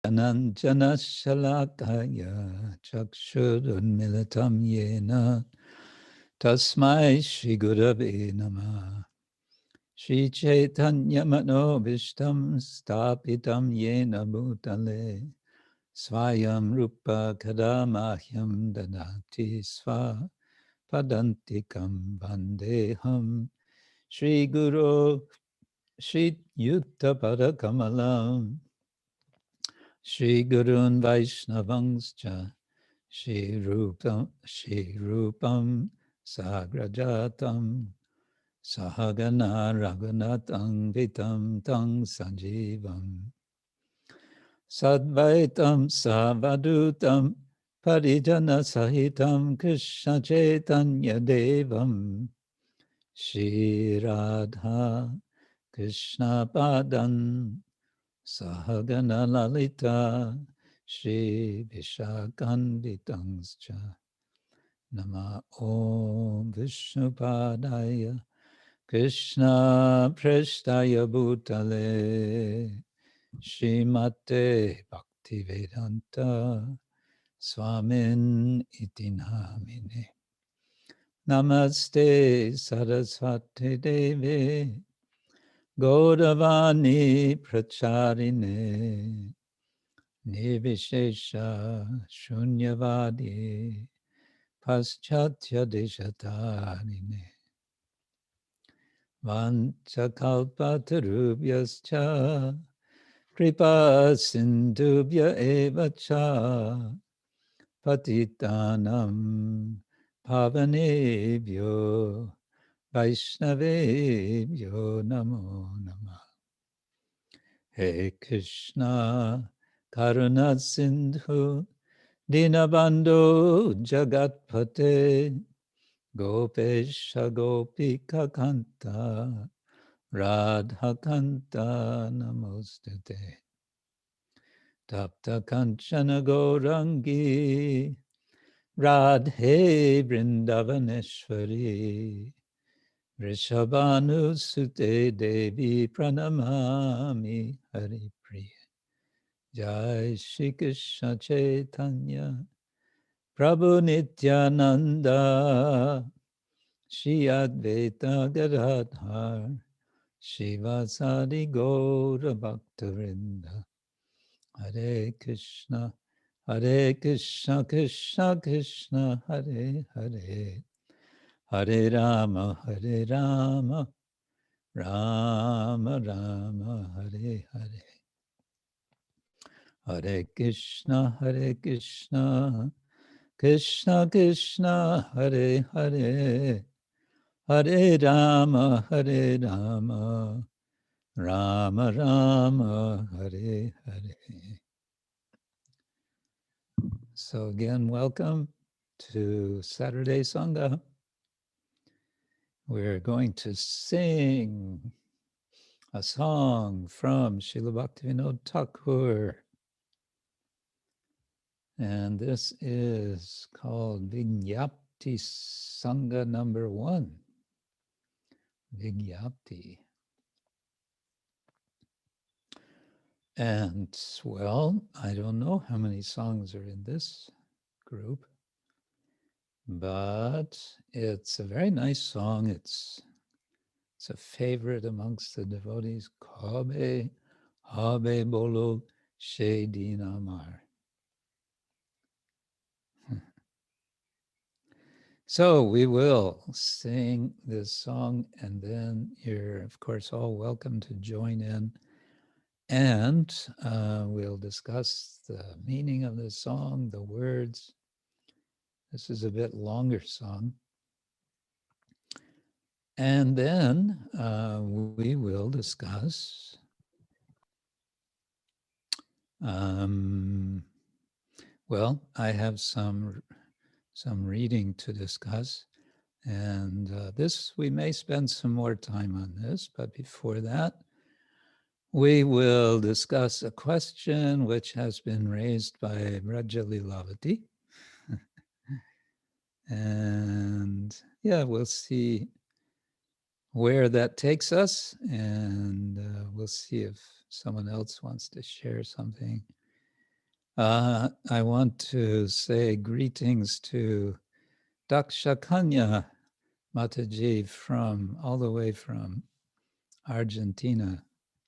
Ananjana Shalakaya Chakshurunmilitam Yena Tasmai Shri Gurave Namah Shri Chaitanya Manobishtam Stapitam Yena Bhutale Swayam Rupa Kadamahyam Dadati Sva Padantikam Bandeham Shri Guru Shri Yutta Padakamalam Shri Gurun Vaishnavangscha Shri Rupam Sagrajatam Sahagana Raghunatam Vitam Tang Sanjeevam Sadvaitam Savadutam Parijana Sahitam Krishna Chaitanya Devam Shri Radha Krishna Padan Sahagana Lalita Shri Vishakanditangscha Nama Om Vishnupadaya Krishna Prestaya Bhutale Shrimate Bhaktivedanta Swamin iti namine Namaste Saraswati Devi Gauravani Pracharine Nirvishesha Shunyavadi Paschatya Deshatarine Vanchakalpatarubhyascha Kripa Sindhubhya Evacha Patitanam Pavanebhyo Vaishnavebhyo Namo Namah. He Krishna Karuna Sindhu Dinabandhu Jagatpate Gopesha Gopika Kanta Radha Kanta Namostute Tapta Kanchana Gaurangi Radhe Vrindavaneshwari Rishabhanu Sute Devi Pranamami Hari Priya Jai Shri Krishna Chaitanya Prabhu Nityananda Shri Advaita Gadadhar Shivasadi Gaura Bhaktavinda Hare Krishna Krishna Krishna Hare Hare Hare Rama Rama Rama Hare Hare Hare Krishna Krishna Krishna Hare Hare Hare Rama Rama Rama Hare Hare. So again, welcome to Saturday Sanga. We're going to sing a song from Srila Bhaktivinoda Thakur. And this is called Vijnapti Sanga number 1. Vijnapti. And, well, I don't know how many songs are in this group, but it's a very nice song. It's a favorite amongst the devotees. Kabe, Bolo, se-dina, āmār. So we will sing this song, and then you're, of course, all welcome to join in. And we'll discuss the meaning of the song, the words. This is a bit longer song. And then we will discuss well, I have some reading to discuss, and this, we may spend some more time on this, but before that, we will discuss a question which has been raised by Raja Lilavati. And yeah, we'll see where that takes us, and we'll see if someone else wants to share something I want to say greetings to Daksha Kanya Mataji from all the way from Argentina.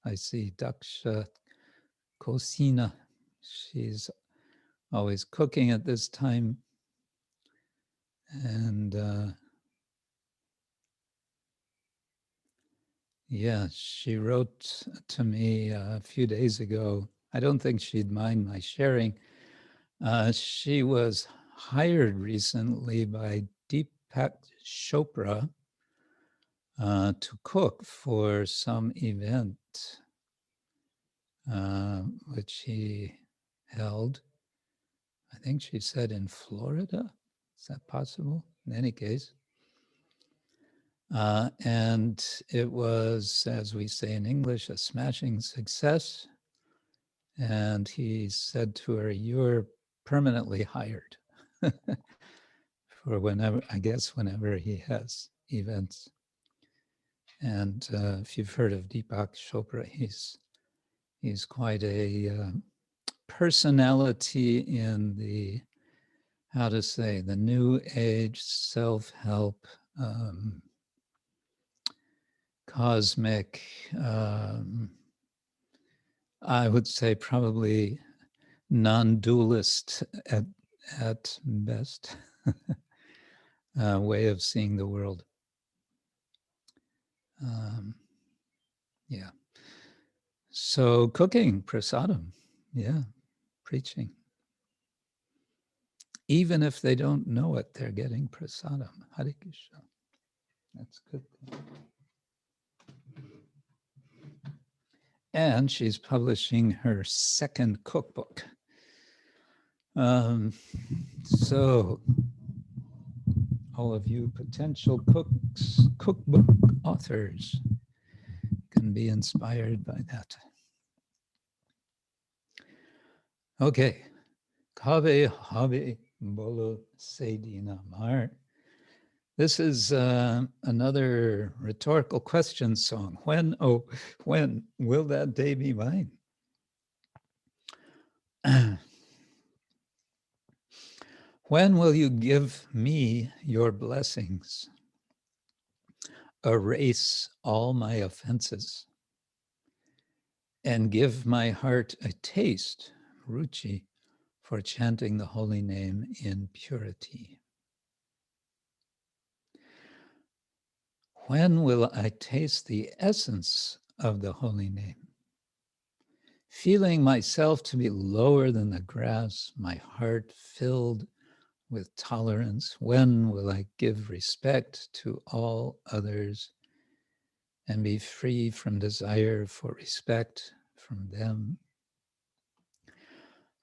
I see Daksha Cocina. She's always cooking at this time. And yeah, she wrote to me a few days ago. I don't think she'd mind my sharing. She was hired recently by Deepak Chopra to cook for some event which he held. I think she said in Florida. Is that possible? In any case. And it was, as we say in English, a smashing success. And he said to her, "You're permanently hired." For whenever, I guess, whenever he has events. And if you've heard of Deepak Chopra, he's quite a personality in the, how to say, the new age self-help, cosmic, I would say probably non-dualist at best, way of seeing the world. Yeah. So cooking, prasadam, yeah, preaching. Even if they don't know it, they're getting prasadam. Hare Krishna. That's good. And she's publishing her second cookbook. So all of you potential cooks, cookbook authors can be inspired by that. Okay. Kabe, habe, Bolo, se-dina, āmār. This is another rhetorical question song. When, oh, when will that day be mine? When will you give me your blessings? Erase all my offenses and give my heart a taste, ruci, for chanting the holy name in purity. When will I taste the essence of the holy name? Feeling myself to be lower than the grass, my heart filled with tolerance, when will I give respect to all others and be free from desire for respect from them?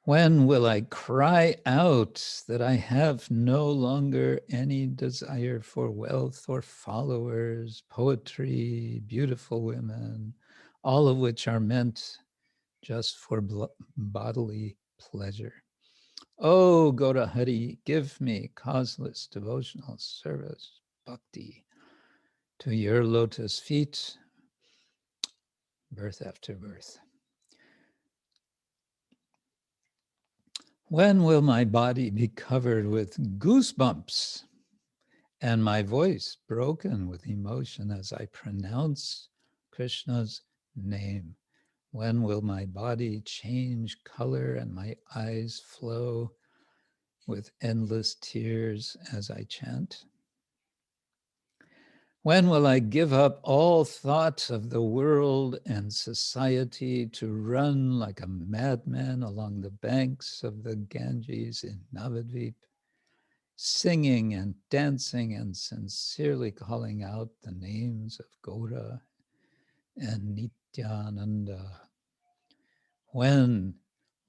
When will I cry out that I have no longer any desire for wealth or followers, poetry, beautiful women, all of which are meant just for bodily pleasure? Oh, Gaura Hari, give me causeless devotional service, bhakti, to your lotus feet, birth after birth. When will my body be covered with goosebumps and my voice broken with emotion as I pronounce Krishna's name? When will my body change color and my eyes flow with endless tears as I chant? When will I give up all thoughts of the world and society to run like a madman along the banks of the Ganges in Navadvip, singing and dancing and sincerely calling out the names of Gaura and Nityananda? When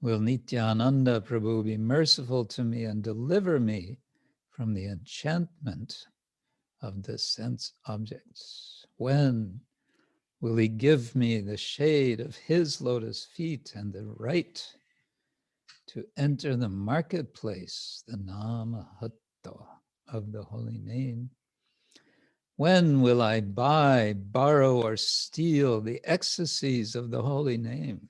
will Nityananda Prabhu be merciful to me and deliver me from the enchantment of the sense objects? When will he give me the shade of his lotus feet and the right to enter the marketplace, the nāma-rasa-sār of the holy name? When will I buy, borrow, or steal the ecstasies of the holy name?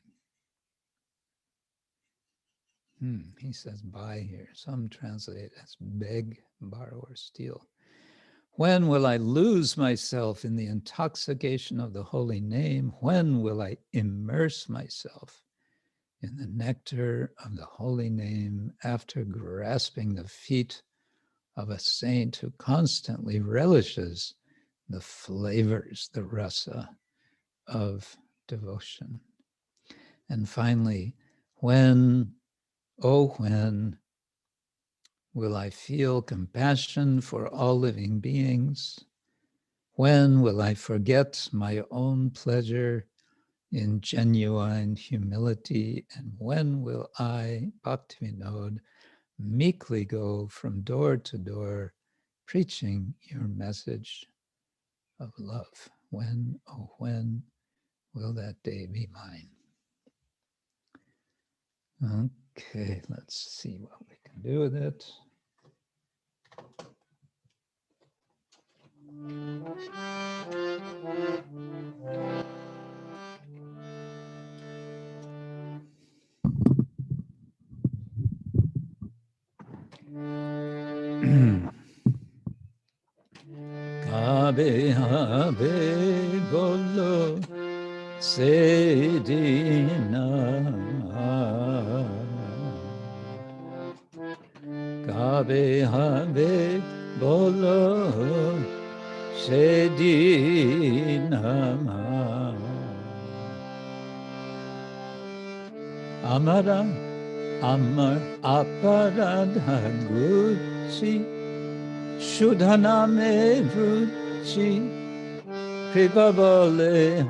He says buy here. Some translate as beg, borrow, or steal. When will I lose myself in the intoxication of the holy name? When will I immerse myself in the nectar of the holy name after grasping the feet of a saint who constantly relishes the flavors, the rasa of devotion? And finally, when, oh when, will I feel compassion for all living beings? When will I forget my own pleasure in genuine humility? And when will I, Bhaktivinoda, meekly go from door to door, preaching your message of love? When, oh when, will that day be mine? Okay, let's see what we can do with it. Kabe habe bolo se-dina. Kabe habe bolo se-dina. āmār aparādha ghuci, śuddha nāme ruci, pā-bale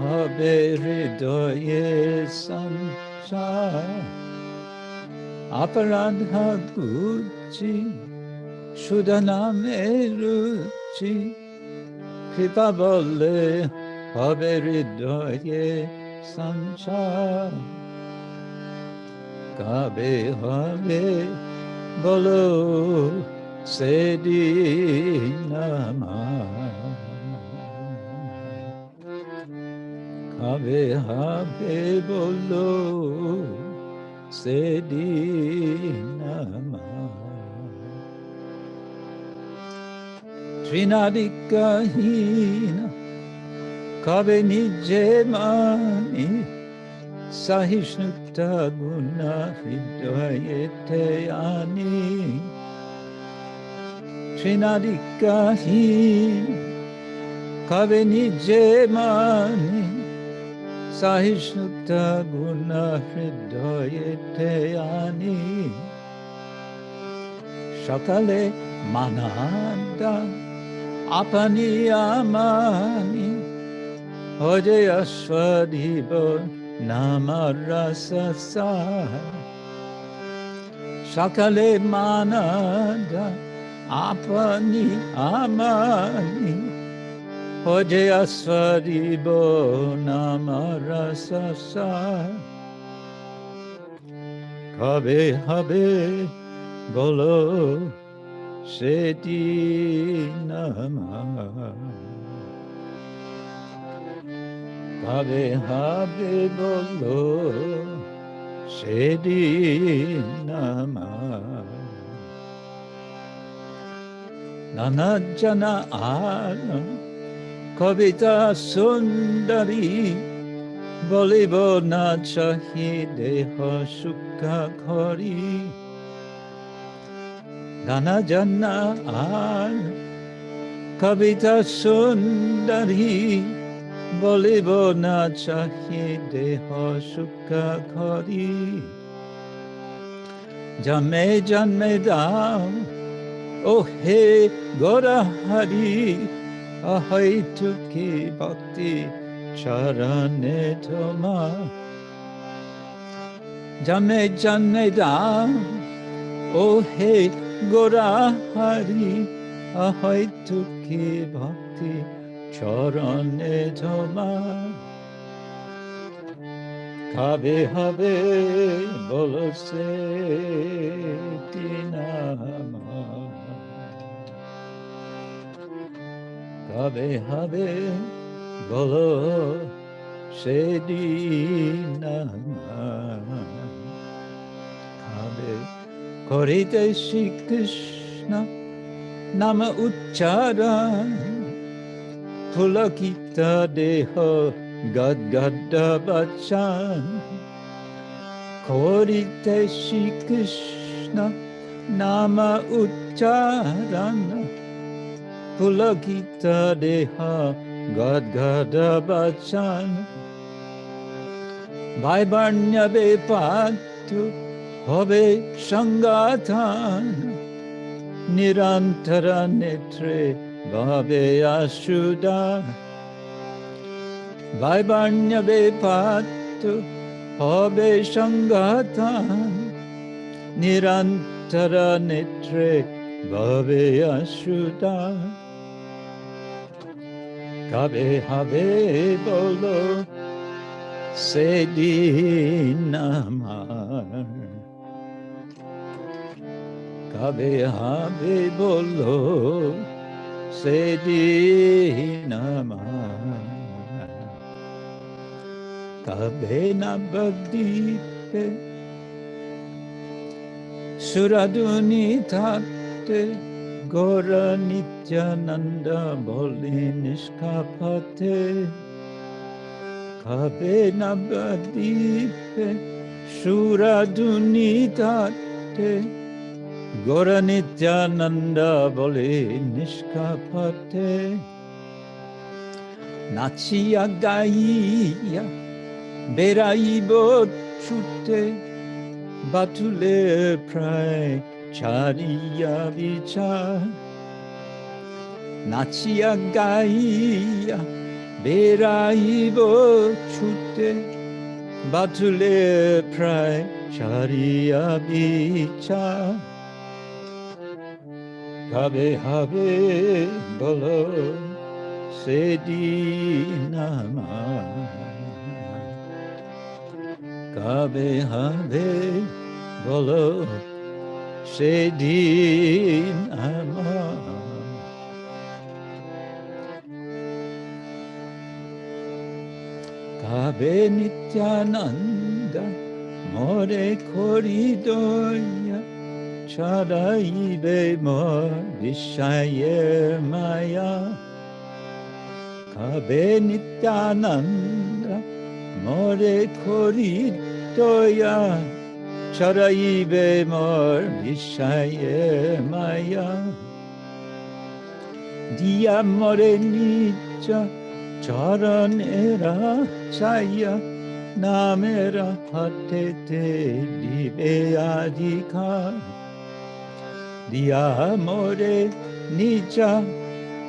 doye sañcār. Aparādha ghuci, śuddha nāme ruci, pā-bale doye sañcār. Kabe habe Bolo se-dina. Kabe habe Bolo se-dina. Trinadika hīna, Kabe nije māni, sahis utā-gun doyete ani. Trinadika hīna, Kabe nije māni, sahis utā-gun doyete ani. Sakale mānada, apani āmār, nāma-rasa-sār. Sakale mānada, apani āmār, nāma-rasa-sār. Kabe habe Bolo se-dina. Kabe habe Bolo se-dina. Nanajana ara kavita sundari, bolibo nachahide sukha kori. Nanajana ara kavita sundari, bolibo nachahide sukha kori. Janme janme dam, oh he Gora Hari, ahai tuki bhakti charane toma. Janme janme dam, oh he Gora Hari, ahai tuki bhakti charane toma. Kabe habe Bolo se-dina. Kabe habe Bolo se-dina. Kabe korite Shri Krishna nama ucharan pulakita deho gadgada bachan korite Shri Krishna nama ucharan pulakita deha gadgada bachan Vaivarnya bepatu hobe sangatan nirantara netre bhave śuddha Vaivarnya bepatu hobe sangatan nirantara netre bhave śuddha Kabe habe bolo se-dina Kabe habe bolo se-dina Kabe nabadipe suraduni tate gora nityananda boli nishkapate Kabe nabadipe suraduni tate gora nityananda boli nishkapate nachiya gaiya beraibo chute batule pray chariya vichar nachiya gaiya beraibo chute batule pray chariya vichar Kabe habe bolo se-dina Kabe habe bolo se-dina Kabe nityananda more koridoya charaibe mor vishaye maya Kabe nityananda more koridoya charaibe mor vishaye maya Diya more nija charanera chaya nāme-ra-sa-sār dibe ādhika Diya more nija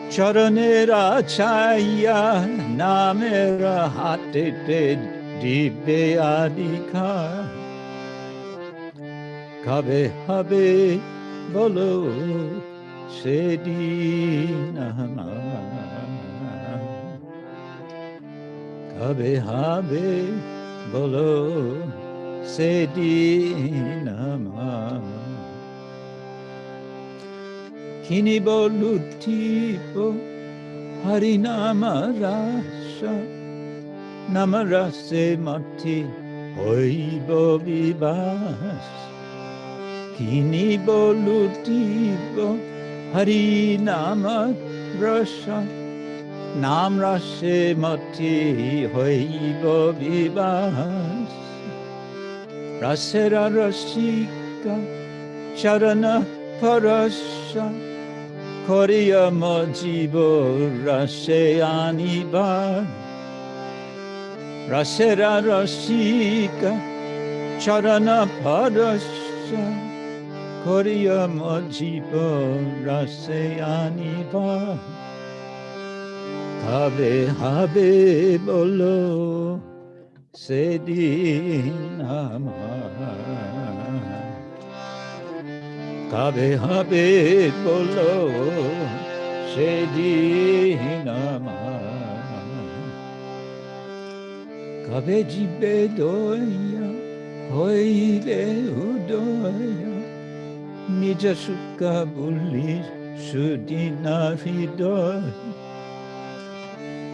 charanera chaya nāme-ra-sa-sār dibe ādhika Kabe habe bolo se-dina Kabe habe bolo se-dina Kini bolutipo hari nāma-rasa nāma-rasa-mati hoibo vivas Kini bolutipo hari nāma-rasa nāma-rasa-mati hoibo vivas Rasera rasika charana parasa Koriya mojibo rase anibar Rasera rasika charana parasa Koriya mojibo rase anibar Kabe habe bolo se-dina Kabe habe bolo se-dina Kabe jibe doya hoibe udoya Nija sukha buli śuddha hridoya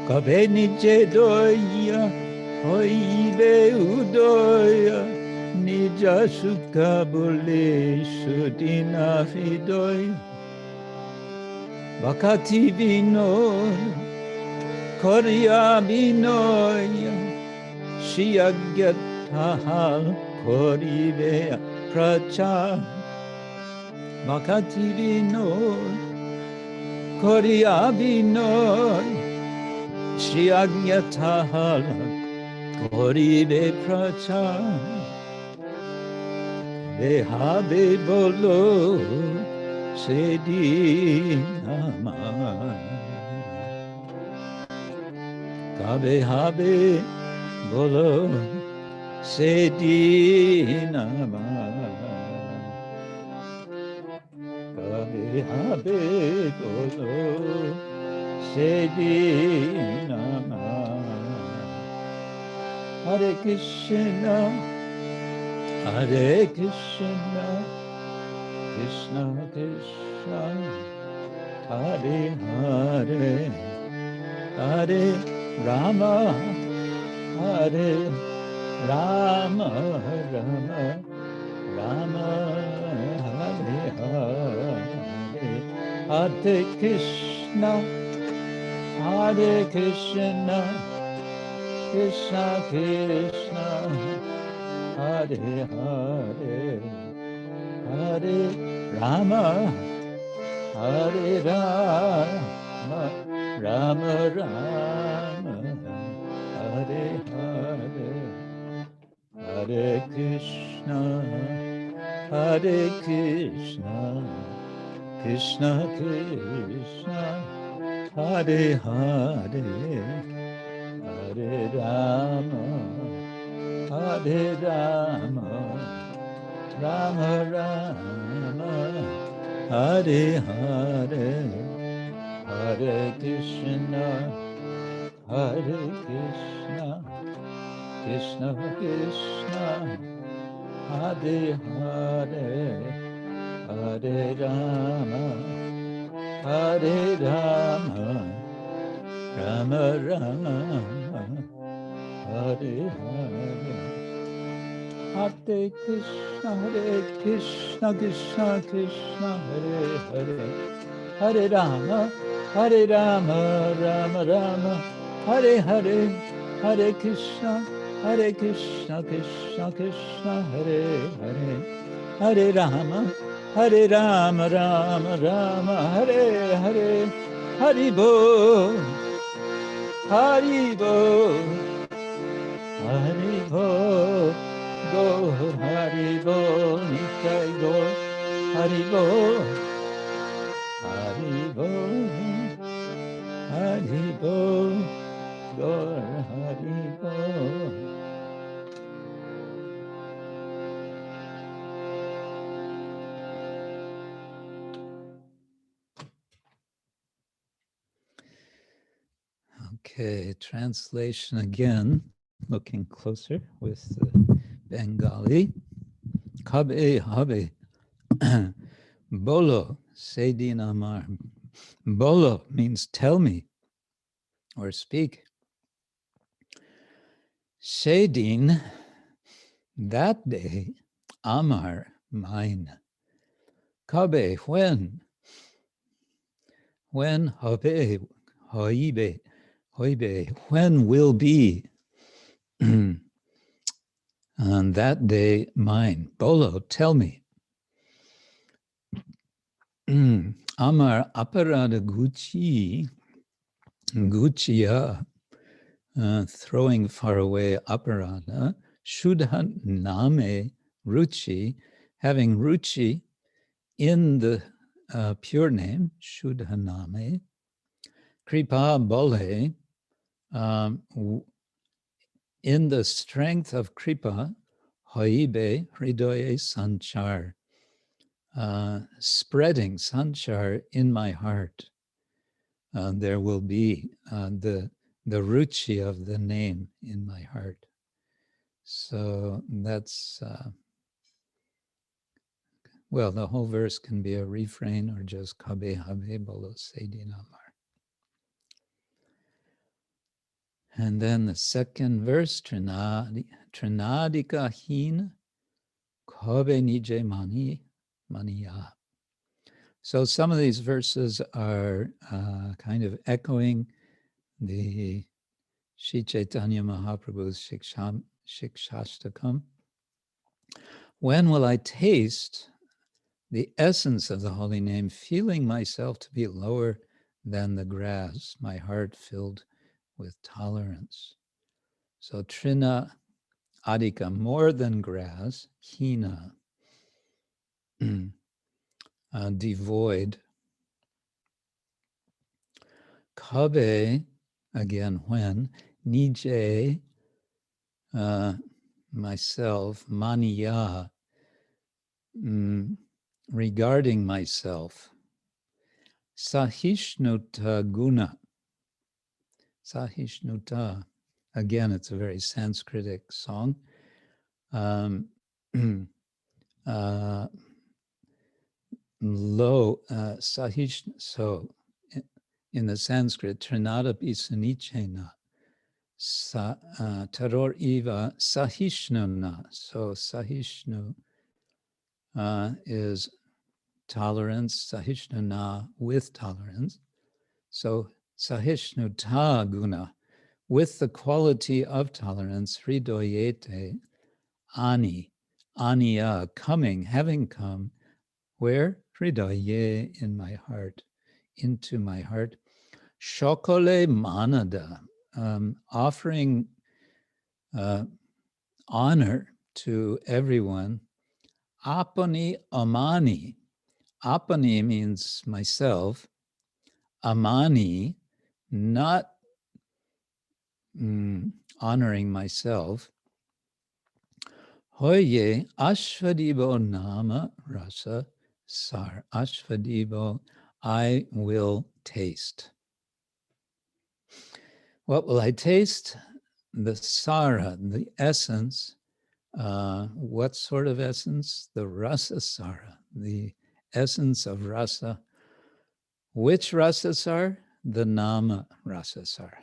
Kabe nije doya hoibe udoya nija sukha bole śuddha doye Bhaktivinoda Korya Vinoya Shiyagyatahal Koribe Prachar Bhaktivinoda Korya Vinoya Shiyagyatahal Koribe Prachar Behabe Bolo se-dina Kabe habe Bolo se-dina Kabe habe Bolo se-dina Hare Krishna Hare Krishna Krishna Krishna Hare Hare Hare Rama Hare Rama Rama Rama Hare Hare Hare Krishna Hare Krishna Krishna Krishna Hare Hare Hare Rama Hare Rama Rama Rama Hare Hare Hare Krishna Hare Krishna Krishna Krishna Hare Hare Hare Rama Hare Rama Rama Rama Hare Hare Hare Krishna Hare Krishna Krishna Krishna Hare Hare Hare Rama Hare Rama Rama Rama Hare Hare Hare Krishna Krishna Krishna Hare Hare Hare Rama Rama Rama Hare Hare Hare Krishna Krishna Krishna Hare Hare Hare Rama Rama Rama Hare Hare Hari Bo Hari Bo Hari Bo Go Hari Bo Nitai Go Hari Bo Hari Bo Hari Bo Go Hari Bo. Okay, translation again, looking closer with the Bengali. Kabe habe Bolo se-dina āmār. Bolo means tell me or speak. Se-din, that day, āmār, mine. Kabe, when habe, hoibe, when will be, on that day, mine. Bolo, tell me. Āmār aparādha ghuci, ghuciya, throwing far away aparādha, śuddha nāme, ruci, having ruci in the pure name, śuddha nāme, pā-bale, in the strength of kripa, doye, sañcār, spreading sañcār in my heart. There will be the ruci of the name in my heart. So that's, well, the whole verse can be a refrain or just Kabe habe Bolo se-dina āmār. And then the second verse, Trinadika hīna Kabe nije māni. So some of these verses are kind of echoing the Sri Chaitanya Mahaprabhu's Shikshashtakam. When will I taste the essence of the holy name, feeling myself to be lower than the grass, my heart filled with tolerance? So trina ādhika, more than grass, hīna, devoid. Kabe, again, when, nije, myself, māniya, regarding myself, sahisnuta guna, sahisnuta, again, it's a very Sanskritic song. Sahish, so in the Sanskrit, trinada pisanichena, taror iva sahishnuna. So sahishnu is tolerance, sahishnuna with tolerance. So sahishnuta guna, with the quality of tolerance, doyete, aniya, coming, having come, where? Doye, in my heart, into my heart. Sakale mānada, offering honor to everyone. Apani āmāni. Apani means myself. Āmāni, not honoring myself. Doye ashvadivo nāma-rasa-sār. Ashvadivo, I will taste. What will I taste? The sara, the essence. What sort of essence? The rasa-sara, the essence of rasa. Which rasa-sār? The nāma-rasa-sār.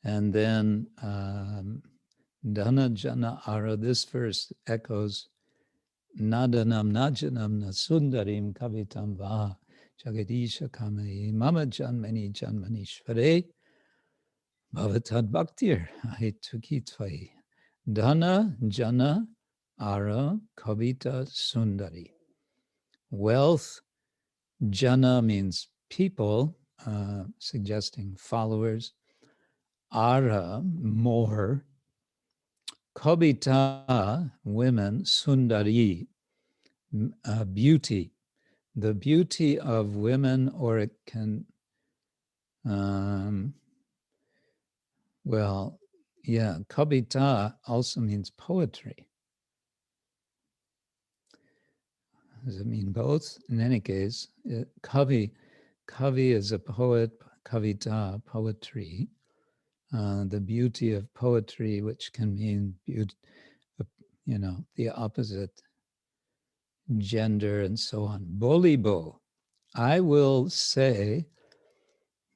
And then Dana Jana Ara, this verse echoes Nadanam Najanam Nasundarim Kavitam Va Jagadisha Kamai Mama Janmani Janmanishvare Bhavatad Bhaktir Ahitukitvahi Dana Jana Ara Kavita Sundari. Wealth, Jana means people, suggesting followers. Ara, more. Kabita, women. Sundari, beauty. The beauty of women, or it can, kabita also means poetry. Does it mean both? In any case, kavi is a poet, kavita, poetry. The beauty of poetry, which can mean beauty, the opposite gender and so on. Bolibo, I will say,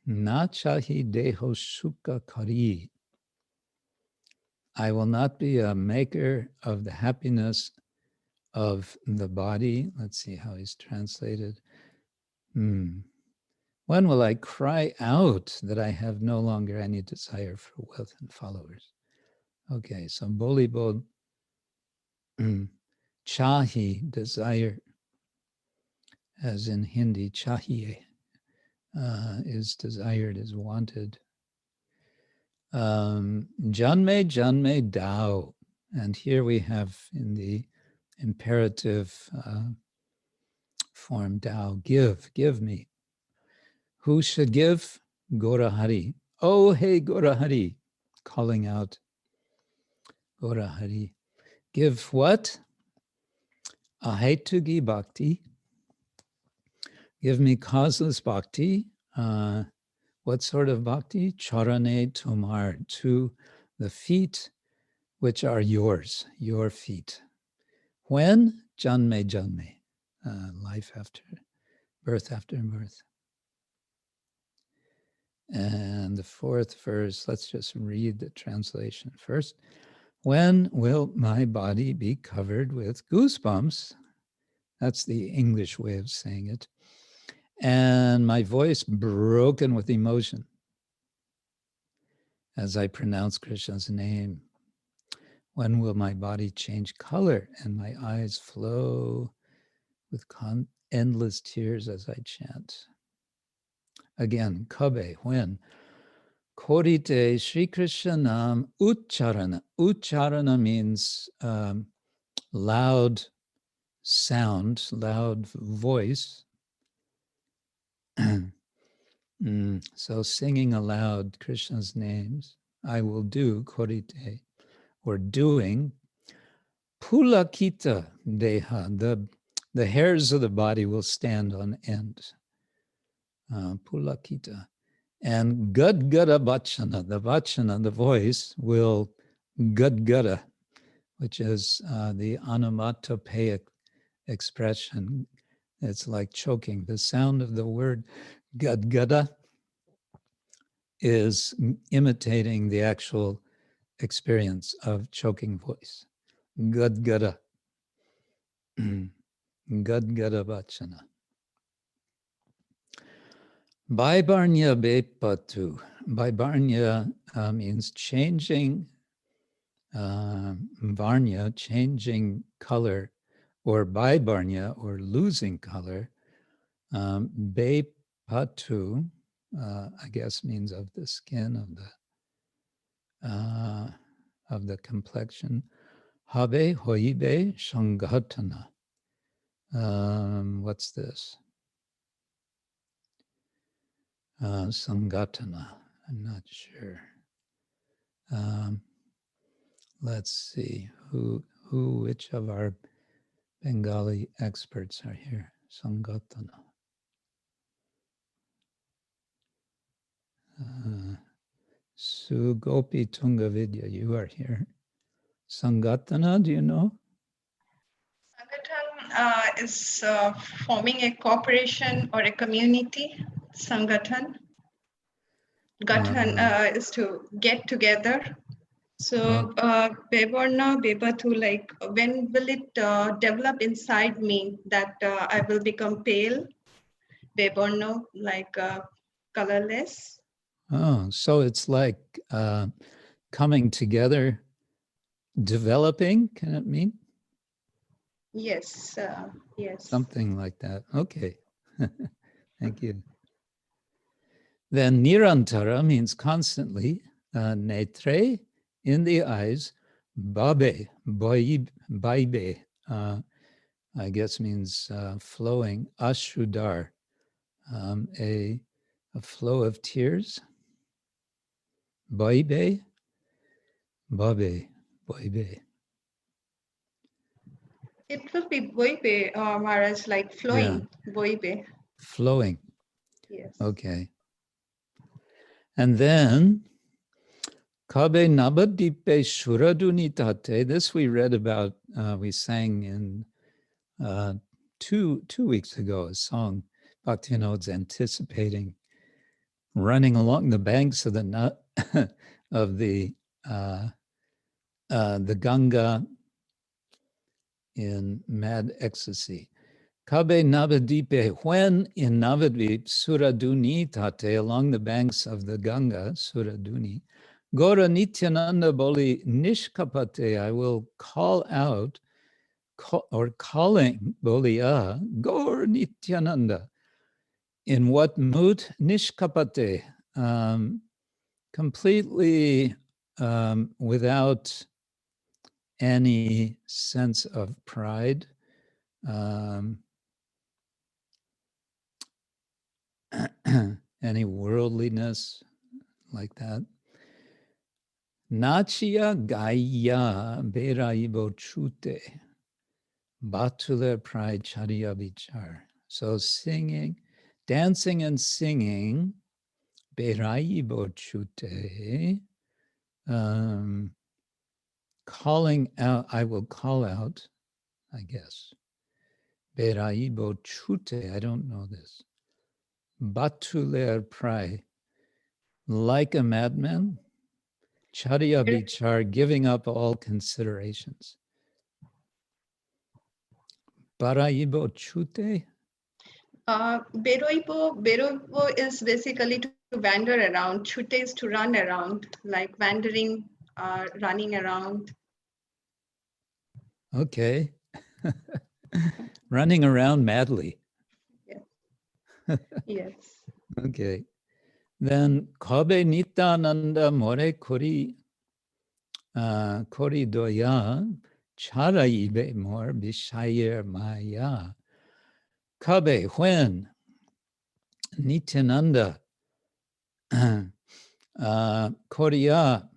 na chahi deho sukha kari. I will not be a maker of the happiness of the body. Let's see how he's translated. When will I cry out that I have no longer any desire for wealth and followers? Okay, so bolibo, chahi, desire, as in Hindi, chahiye, is desired, is wanted. Janme, janme, dao. And here we have in the imperative form, dao, give me. Who should give? Gaurahari. Oh, hey, Gaurahari, calling out, Gaurahari. Give what? Ahetugi bhakti. Give me causeless bhakti. What sort of bhakti? Charane tomar, to the feet which are yours, your feet. When? Janme, janme, life after birth. And the fourth verse, let's just read the translation first. When will my body be covered with goosebumps? That's the English way of saying it. And my voice broken with emotion as I pronounce Krishna's name. When will my body change color and my eyes flow with endless tears as I chant? Again, Kabe, when? Korite Sri Krishna Nam Ucharana. Ucharana means loud sound, loud voice. So singing aloud Krishna's names, I will do korite, or doing. Pulakita deha, the hairs of the body will stand on end. Pulakita. And gadgada vachana, the voice will gadgada, which is the onomatopoeic expression. It's like choking. The sound of the word gadgada is imitating the actual experience of choking voice. Gadgada. Gadgada vachana. Baibarnya bepatu. Baibarnya means changing, varnya, changing color, or baibarnya, or losing color. Bepatu, I guess means of the skin, of the complexion. Habe hoibe shangatana. What's this? Sangatana, I'm not sure. Let's see, which of our Bengali experts are here? Sangatana. Sugopi Tungavidya, you are here. Sangatana, do you know? Sangathan is forming a corporation or a community. Sangathan. Gathan is to get together. So Bevarna, Bebatu, like when will it develop inside me that I will become pale? Bevarna, like colorless. Oh, so it's like coming together, developing, can it mean? Yes, yes. Something like that. Okay, thank you. Then nirantara means constantly, netre, in the eyes, babe, baibe, I guess means flowing, ashrudar, a flow of tears, baibe, babe, baibe. It will be boibe, Maharaj, like flowing, yeah. Boibe. Flowing. Yes. Okay. And then, Kabe nabadipe shuradunitate, this we read about, we sang in 2 weeks ago, a song Bhaktivinoda's anticipating, running along the banks of the of the Ganga in mad ecstasy. Kabe Navadipe, when in Navadvip, Suraduni tate, along the banks of the Ganga, Suraduni, Gora Nityananda Boli Nishkapate, I will call out, or calling Boliya, Gaur Nityananda. In what mood? Nishkapate, completely without any sense of pride, any worldliness like that. Nachia gaya beraibo chute, batule pride chariya vichar. So singing, dancing and singing, beraibo chute, calling out, I will call out, I guess. Beraibo chute, I don't know this. Batuler prai, like a madman. Charya vichar, giving up all considerations. Baraibo chute? Beroibo is basically to wander around. Chute is to run around, like wandering, running around. Okay. Running around madly. Yes. Yes. Okay. Then Kabe Nityananda More Kori Kori Doya Charaibe More Bishayer Maya. Kabe, when Nityananda Koriya,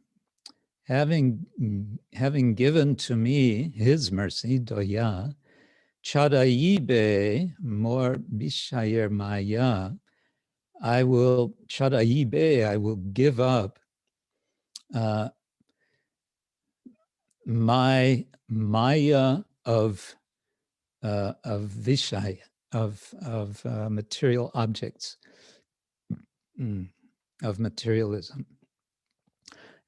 having given to me his mercy, doya, Charaibe More Bishayer Maya, I will give up my maya of vishaya, of material objects, of materialism.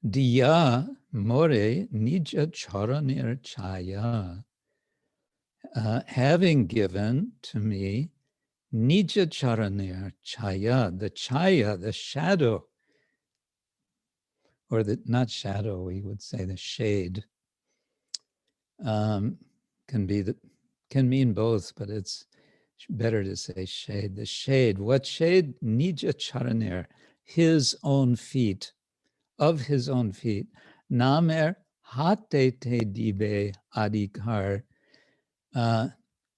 Diya more nije charanir chaya, having given to me nije charanir chaya, the shadow, or the, not shadow, we would say the shade, can mean both, but it's better to say shade. The shade, what shade? Nije charanir, his own feet, of his own feet. Nāme hate te dibe ādhikar,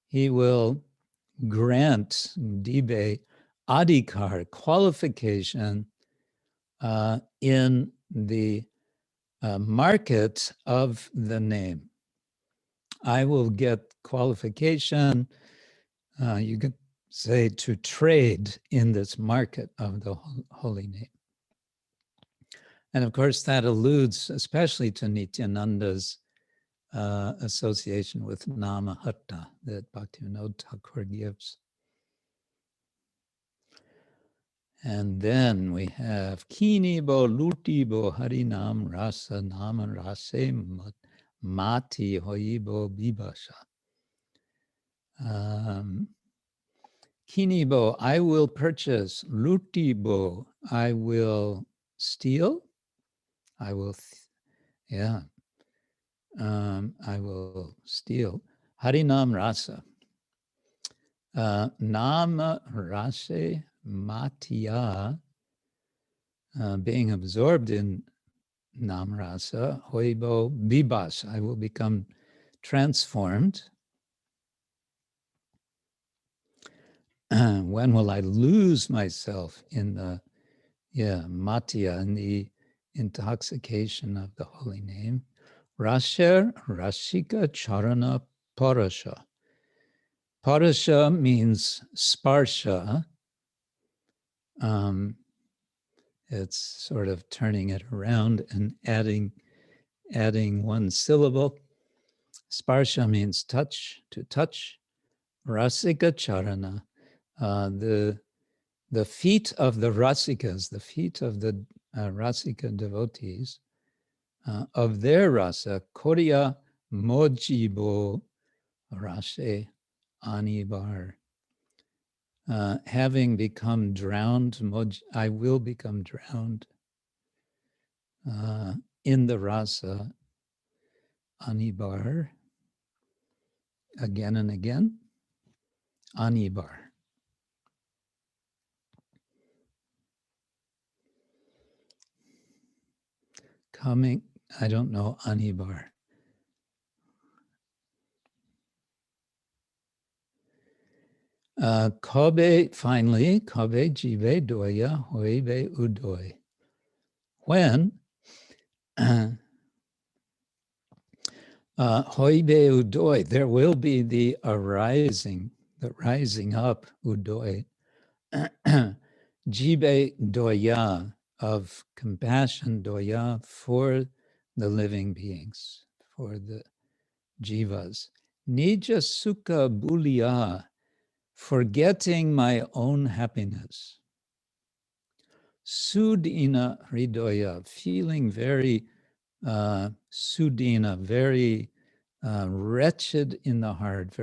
he will grant dibe ādhikar, qualification in the market of the name. I will get qualification, you could say, to trade in this market of the holy name. And of course, that alludes especially to Nityananda's association with nāma-rasa-sār that Bhaktivinoda Thakura gives. And then we have Kini-bo, luti-bo, harinam-rasa, nāma-rasa-sār, mati hoibo bibasha. Kini-bo, I will purchase. Luti-bo, I will steal. I will steal. Harinam-rasa. Nāma-rasa matiya, being absorbed in nāma-rasa, hoibo bibas, I will become transformed. When will I lose myself in the matiya, in the intoxication of the holy name? Rasher Rashika Charana Parasha. Parasha means sparsha. It's sort of turning it around and adding one syllable. Sparsha means touch, to touch. Rasika Charana, the feet of the rasikas, the feet of the rasika devotees, of their rasa, Koriya mojibo rase āmār. Having become drowned, I will become drowned in the rasa āmār, again and again, āmār. Coming, I don't know, āmār. Kabe, finally, Kabe jive doya hoibe udoye. When hoibe udoye, there will be the rising up, udoye, jibe doya, of compassion, doya, for the living beings, for the jivas. Nija sukha buliya, forgetting my own happiness. se-dina hridoya, feeling very se-dina, very wretched in the heart,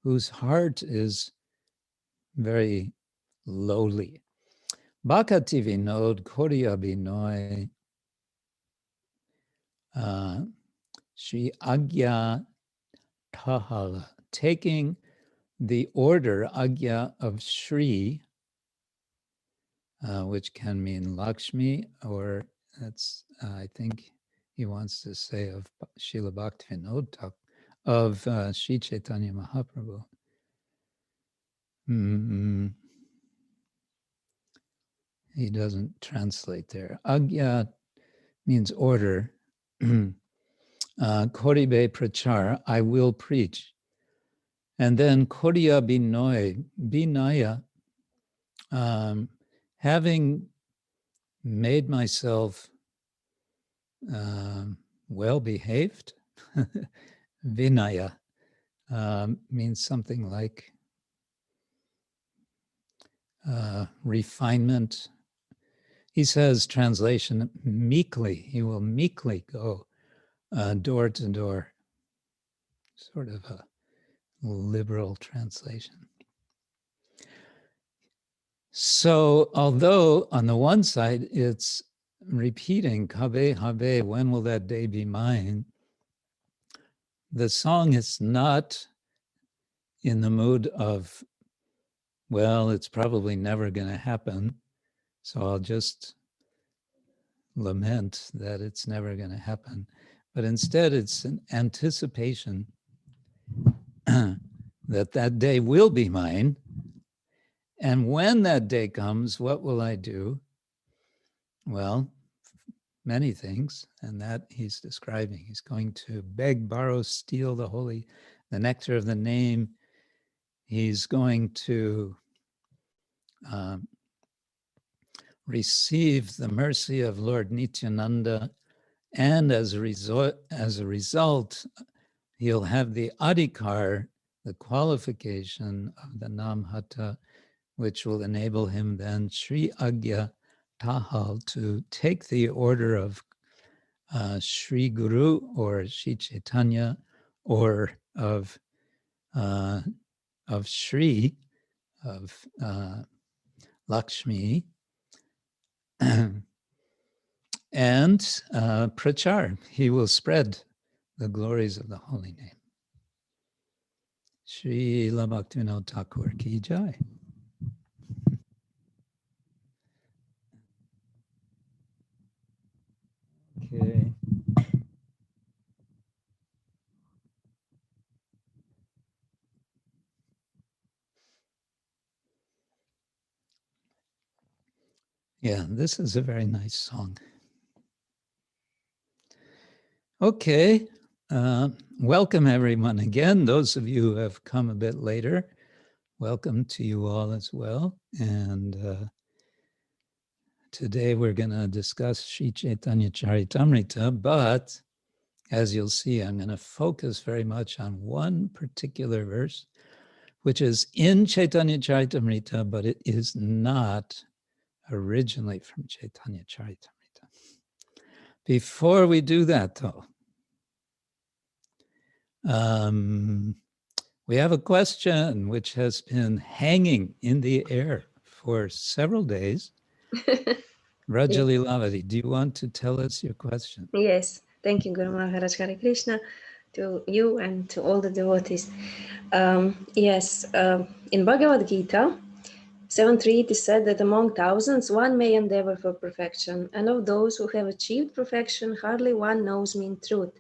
whose heart is very lowly. Bhaktivinoda koriya binoy Shri Agya Tahala, taking the order Agya of Shri, which can mean Lakshmi, or that's, I think he wants to say of Srila Bhaktivinoda, of Sri Chaitanya Mahaprabhu. He doesn't translate there. Agya means order. Koribe prachar, I will preach. And then koriya binoy, binaya, having made myself well behaved, vinaya means something like refinement. He says, translation, meekly, he will meekly go door to door, sort of a liberal translation. So although on the one side it's repeating Kabe, Habe, when will that day be mine? The song is not in the mood of, well, it's probably never going to happen, so I'll just lament that it's never going to happen. But instead it's an anticipation that that day will be mine. And when that day comes, what will I do? Well, many things, and that he's describing. He's going to beg, borrow, steal the nectar of the name. He's going to receive the mercy of Lord Nityananda, and as a result, he'll have the ādhika, the qualification of the namhata, which will enable him then Sri Agya Tahal to take the order of Sri Guru or Sri Chaitanya, or of Sri, of Lakshmi, and prachar. He will spread the glories of the holy name. Srila Bhaktivinoda Thakur ki jai. Okay. Yeah, this is a very nice song. Okay, welcome everyone again. Those of you who have come a bit later, welcome to you all as well. And today we're going to discuss Sri Chaitanya Charitamrita, but as you'll see, I'm going to focus very much on one particular verse, which is in Chaitanya Charitamrita, but it is not originally from Chaitanya Charitamrita. Before we do that, though, we have a question which has been hanging in the air for several days. Rajali Lavati, do you want to tell us your question? Yes, thank you, Guru Maharaj. Hare Krishna to you and to all the devotees. In Bhagavad Gita 7.3 it is said that among thousands one may endeavor for perfection, and of those who have achieved perfection hardly one knows me in truth.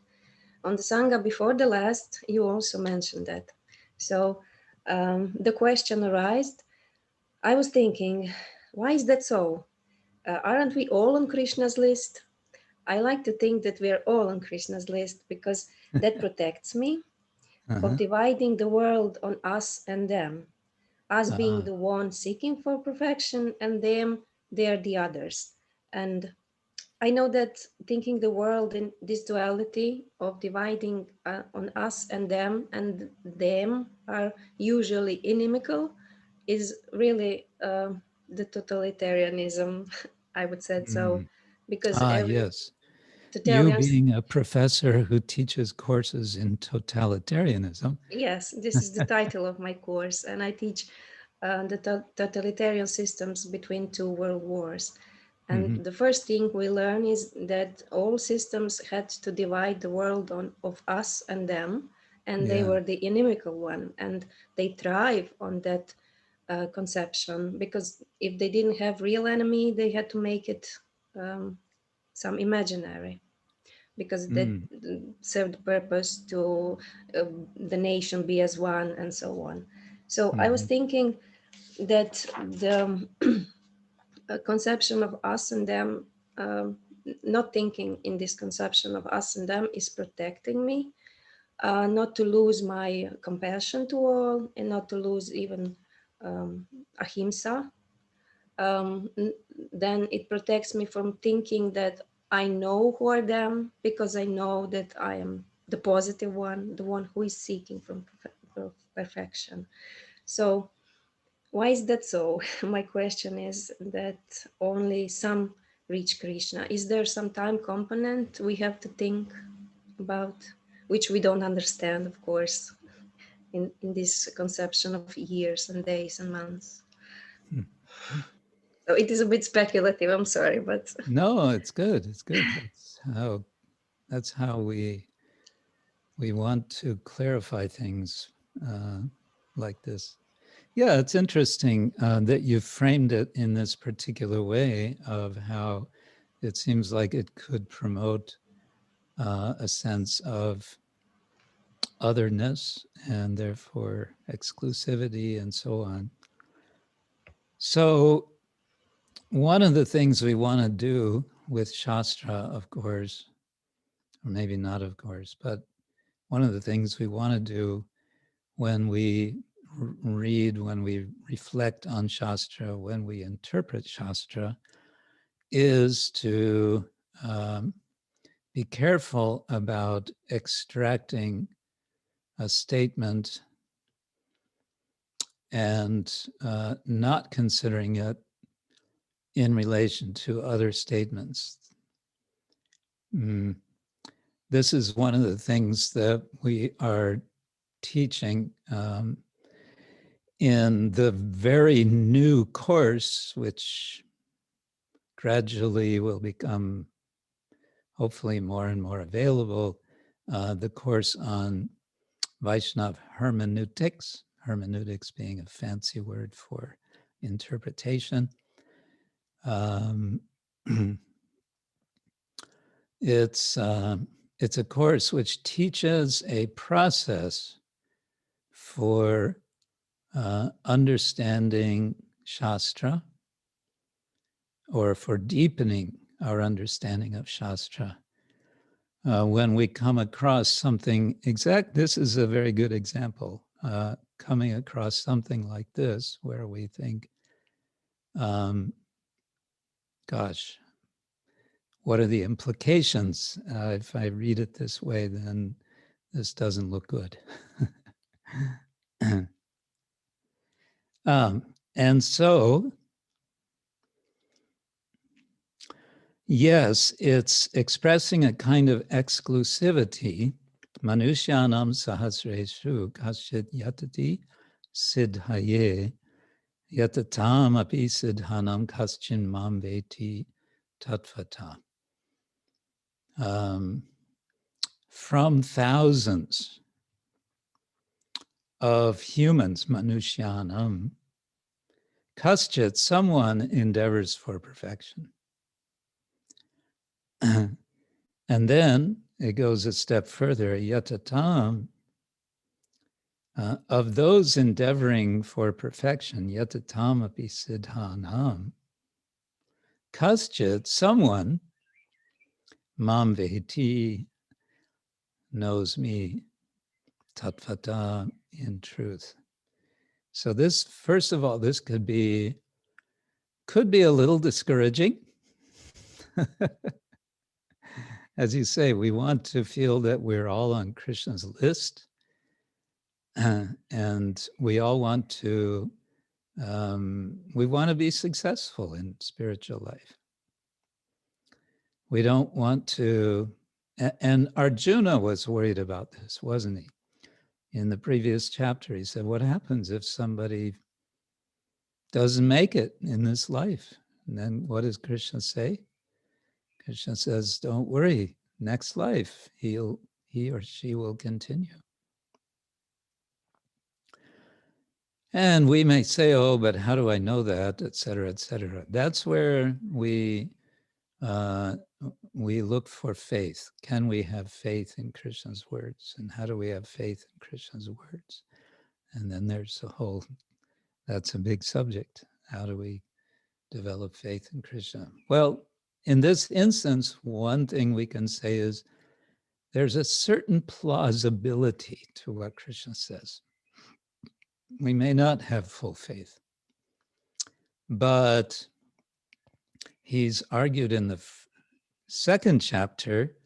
On the Sanga before the last, you also mentioned that. So the question arose. I was thinking, why is that so? Aren't we all on Krishna's list? I like to think that we're all on Krishna's list because that protects me of dividing the world on us and them. Us being the one seeking for perfection, and them, they're the others. And I know that thinking the world in this duality of dividing on us and them are usually inimical is really the totalitarianism, I would say so, because Yes. You totalitarians, being a professor who teaches courses in totalitarianism. yes, this is the title of my course, and I teach the totalitarian systems between two world wars. And the first thing we learn is that all systems had to divide the world of us and them, and they were the inimical one, and they thrive on that conception, because if they didn't have real enemy, they had to make it some imaginary, because that served the purpose to the nation be as one and so on. So I was thinking that the conception of us and them, not thinking in this conception of us and them, is protecting me, not to lose my compassion to all, and not to lose even ahimsa. Then it protects me from thinking that I know who are them, because I know that I am the positive one, the one who is seeking from perfection. So why is that so? My question is that only some reach Krishna. Is there some time component we have to think about, which we don't understand, of course, in this conception of years and days and months? So it is a bit speculative, I'm sorry, but... No, it's good. It's good. That's how we want to clarify things like this. Yeah, it's interesting that you framed it in this particular way of how it seems like it could promote a sense of otherness and therefore exclusivity and so on. So one of the things we want to do with Shastra, of course, or maybe not of course, but one of the things we want to do when we read, when we reflect on Shastra, when we interpret Shastra, is to be careful about extracting a statement and not considering it in relation to other statements. This is one of the things that we are teaching in the very new course, which gradually will become hopefully more and more available, the course on Vaishnava hermeneutics, hermeneutics being a fancy word for interpretation. It's a course which teaches a process for understanding Shastra, or for deepening our understanding of Shastra. When we come across something this is a very good example, coming across something like this, where we think, gosh, what are the implications? If I read it this way, then this doesn't look good. And so, yes, it's expressing a kind of exclusivity. Manushyanam sahasreshu kaschit yatati siddhaye yatatam api siddhanam kaschin mam veti tatvata. From thousands of humans, manushyanam, kaschit, someone endeavors for perfection. And then it goes a step further, yatatam, of those endeavoring for perfection, yatatam api siddhanam, kaschit, someone, mam veti, knows me, tatvata, in truth. So this, first of all, this could be a little discouraging. As you say, we want to feel that we're all on Krishna's list, and we all want to We want to be successful in spiritual life. We don't want to, and Arjuna was worried about this, wasn't he? In the previous chapter, he said, what happens if somebody doesn't make it in this life? And then what does Krishna say? Krishna says, don't worry, next life, he or she will continue. And we may say, oh, but how do I know that, et cetera, et cetera. That's where we look for faith. Can we have faith in Krishna's words? And how do we have faith in Krishna's words? And then there's a whole, that's a big subject. How do we develop faith in Krishna? Well, in this instance, one thing we can say is there's a certain plausibility to what Krishna says. We may not have full faith, but he's argued in the second chapter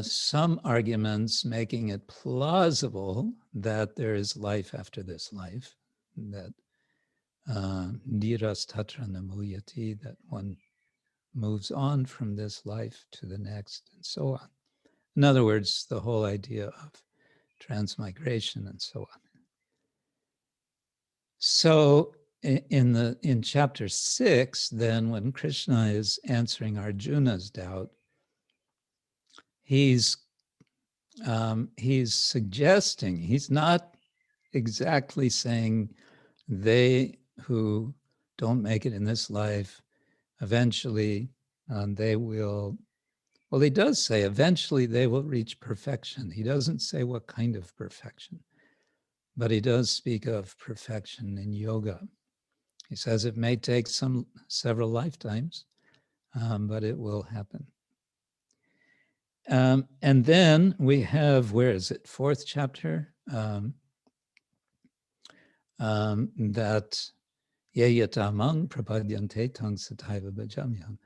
some arguments making it plausible that there is life after this life, that niras tatra namuyati, that one moves on from this life to the next, and so on. In other words, the whole idea of transmigration and so on. So in chapter 6, then, when Krishna is answering Arjuna's doubt, he's suggesting, he's not exactly saying they who don't make it in this life, eventually they will, well, he does say eventually they will reach perfection. He doesn't say what kind of perfection, but he does speak of perfection in yoga. He says it may take several lifetimes, but it will happen. And then we have, where is it? 4th chapter, that yeyatamang prapadyante tang sataiva bhajamyam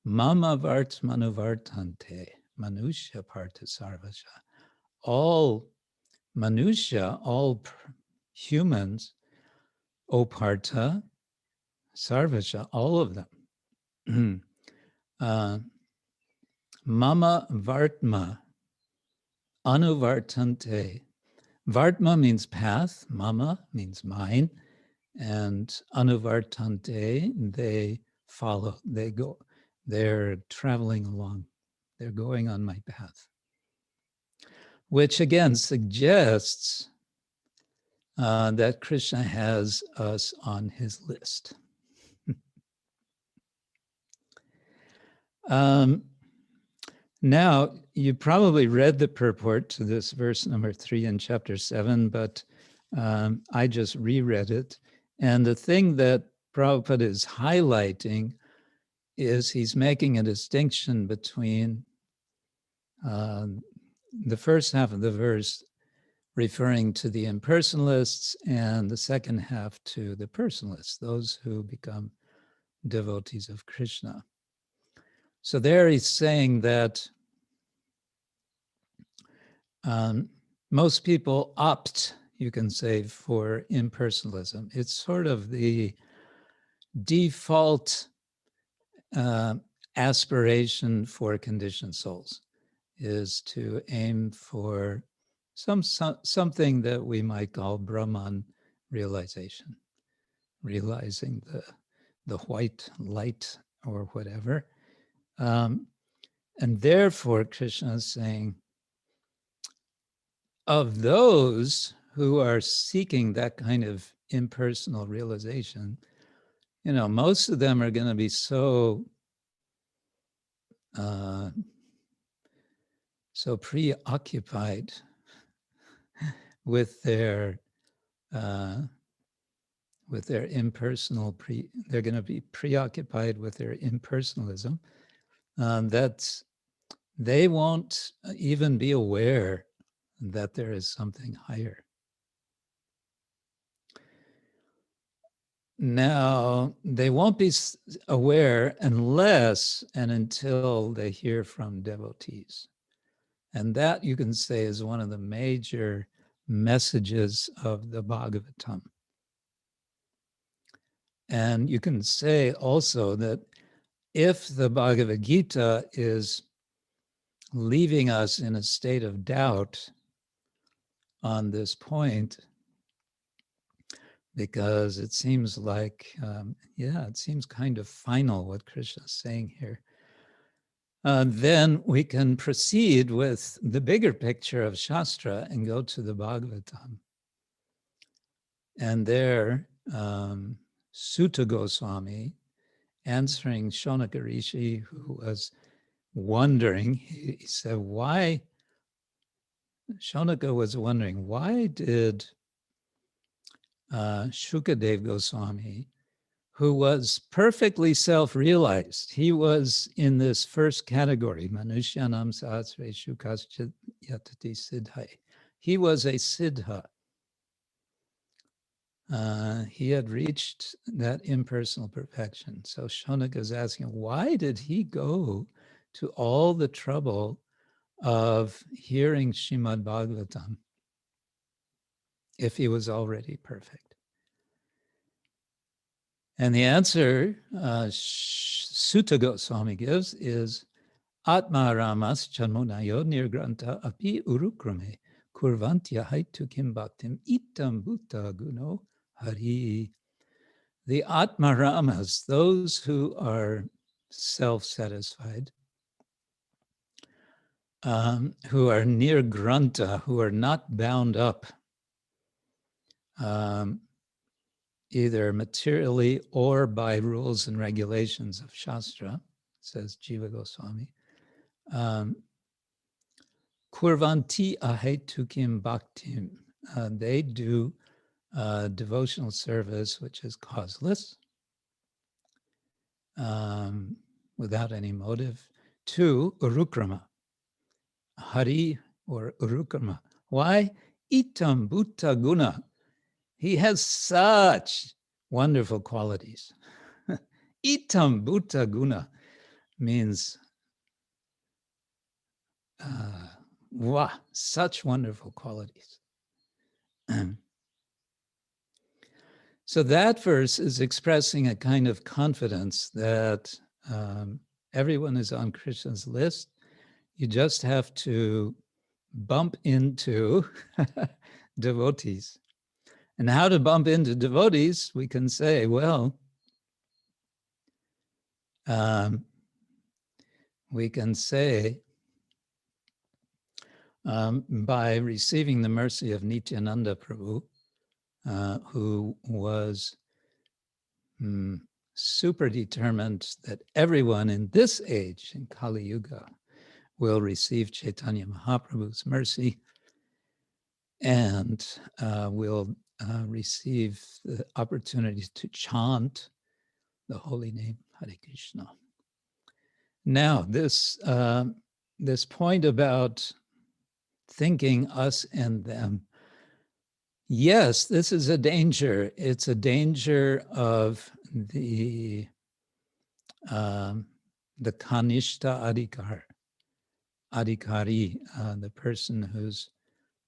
mama vart manuvartante manusya partha sarvasha. All manusya, all humans, O partha, sarvasha, all of them, mama vartma anuvartante. Vartma means path, mama means mine, and anuvartante, they follow, they go, they're traveling along, they're going on my path. Which again suggests that Krishna has us on his list. Now, you probably read the purport to this verse number 3 in chapter 7, but I just reread it. And the thing that Prabhupada is highlighting is he's making a distinction between the first half of the verse referring to the impersonalists and the second half to the personalists, those who become devotees of Krishna. So there he's saying that most people opt, you can say, for impersonalism. It's sort of the default aspiration for conditioned souls, is to aim for something that we might call Brahman realization, realizing the white light or whatever. And therefore, Krishna is saying, of those who are seeking that kind of impersonal realization, you know, most of them are going to be so preoccupied with their impersonal they're going to be preoccupied with their impersonalism that they won't even be aware that there is something higher. Now, they won't be aware unless and until they hear from devotees. And that, you can say, is one of the major messages of the Bhagavatam. And you can say also that if the Bhagavad Gita is leaving us in a state of doubt on this point, because it seems like, it seems kind of final what Krishna is saying here, then we can proceed with the bigger picture of Shastra and go to the Bhagavatam. And there, Sutta Goswami, answering Shonaka Rishi, who was wondering, he said, why, Shonaka was wondering, why did Shukadev Goswami, who was perfectly self-realized, he was in this first category, Manushyanam Sahasreshu Kaschit Yatati Siddhai. He was a siddha. He had reached that impersonal perfection. So Shonaka is asking, why did he go to all the trouble of hearing Srimad Bhagavatam if he was already perfect? And the answer Sutta Goswami gives is Atma-ramas chanmunayo nirgranta api urukrame kurvantya haitu kim bhaktim itam utā-guno hari. The Atma-ramas, those who are self-satisfied, who are near granta, who are not bound up either materially or by rules and regulations of Shastra, says Jiva Goswami, kurvanti ahetukim bhaktim, they do devotional service which is causeless, without any motive, to urukrama, hari or urukrama. Why? Itam utā-guna. He has such wonderful qualities. Itam utā-guna means wow, such wonderful qualities. So that verse is expressing a kind of confidence that everyone is on Krishna's list. You just have to bump into devotees. And how to bump into devotees, we can say, well, we can say by receiving the mercy of Nityananda Prabhu, who was super determined that everyone in this age, in Kali Yuga, will receive Chaitanya Mahaprabhu's mercy and will receive the opportunity to chant the holy name Hare Krishna. Now, this point about thinking us and them, yes, this is a danger. It's a danger of the kanishta adhikari, the person whose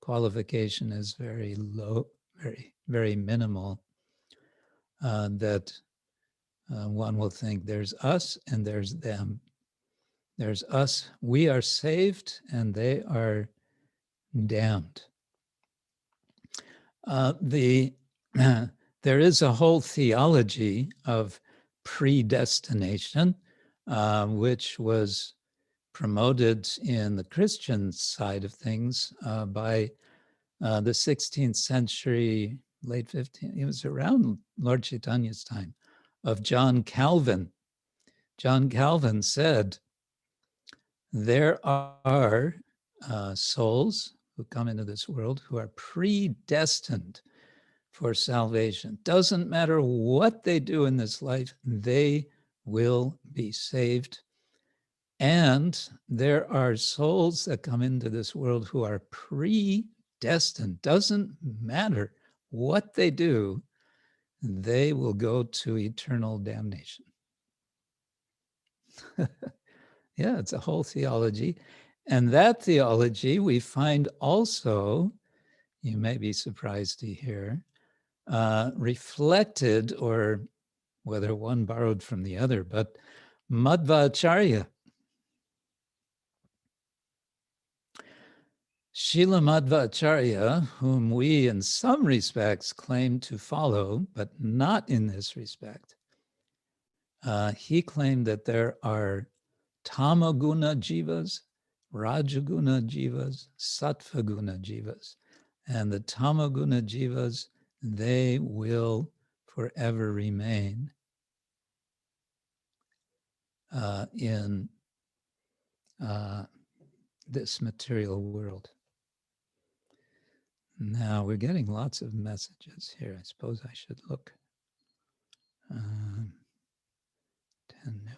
qualification is very low, very, very minimal, that one will think there's us and there's them. There's us, we are saved, and they are damned. There is a whole theology of predestination, which was promoted in the Christian side of things by the 16th century, late 15th, it was around Lord Chaitanya's time, of John Calvin. John Calvin said, there are souls who come into this world who are predestined for salvation. Doesn't matter what they do in this life, they will be saved. And there are souls that come into this world who are predestined. Doesn't matter what they do, they will go to eternal damnation. Yeah, it's a whole theology. And that theology we find also, you may be surprised to hear, reflected or whether one borrowed from the other, but Madhvacharya, Srila Madhvacharya, whom we in some respects claim to follow, but not in this respect, he claimed that there are tamaguna jivas, rajaguna jivas, sattvaguna jivas. And the tamaguna jivas, they will forever remain in this material world. Now we're getting lots of messages here. I suppose I should look. 10 new messages.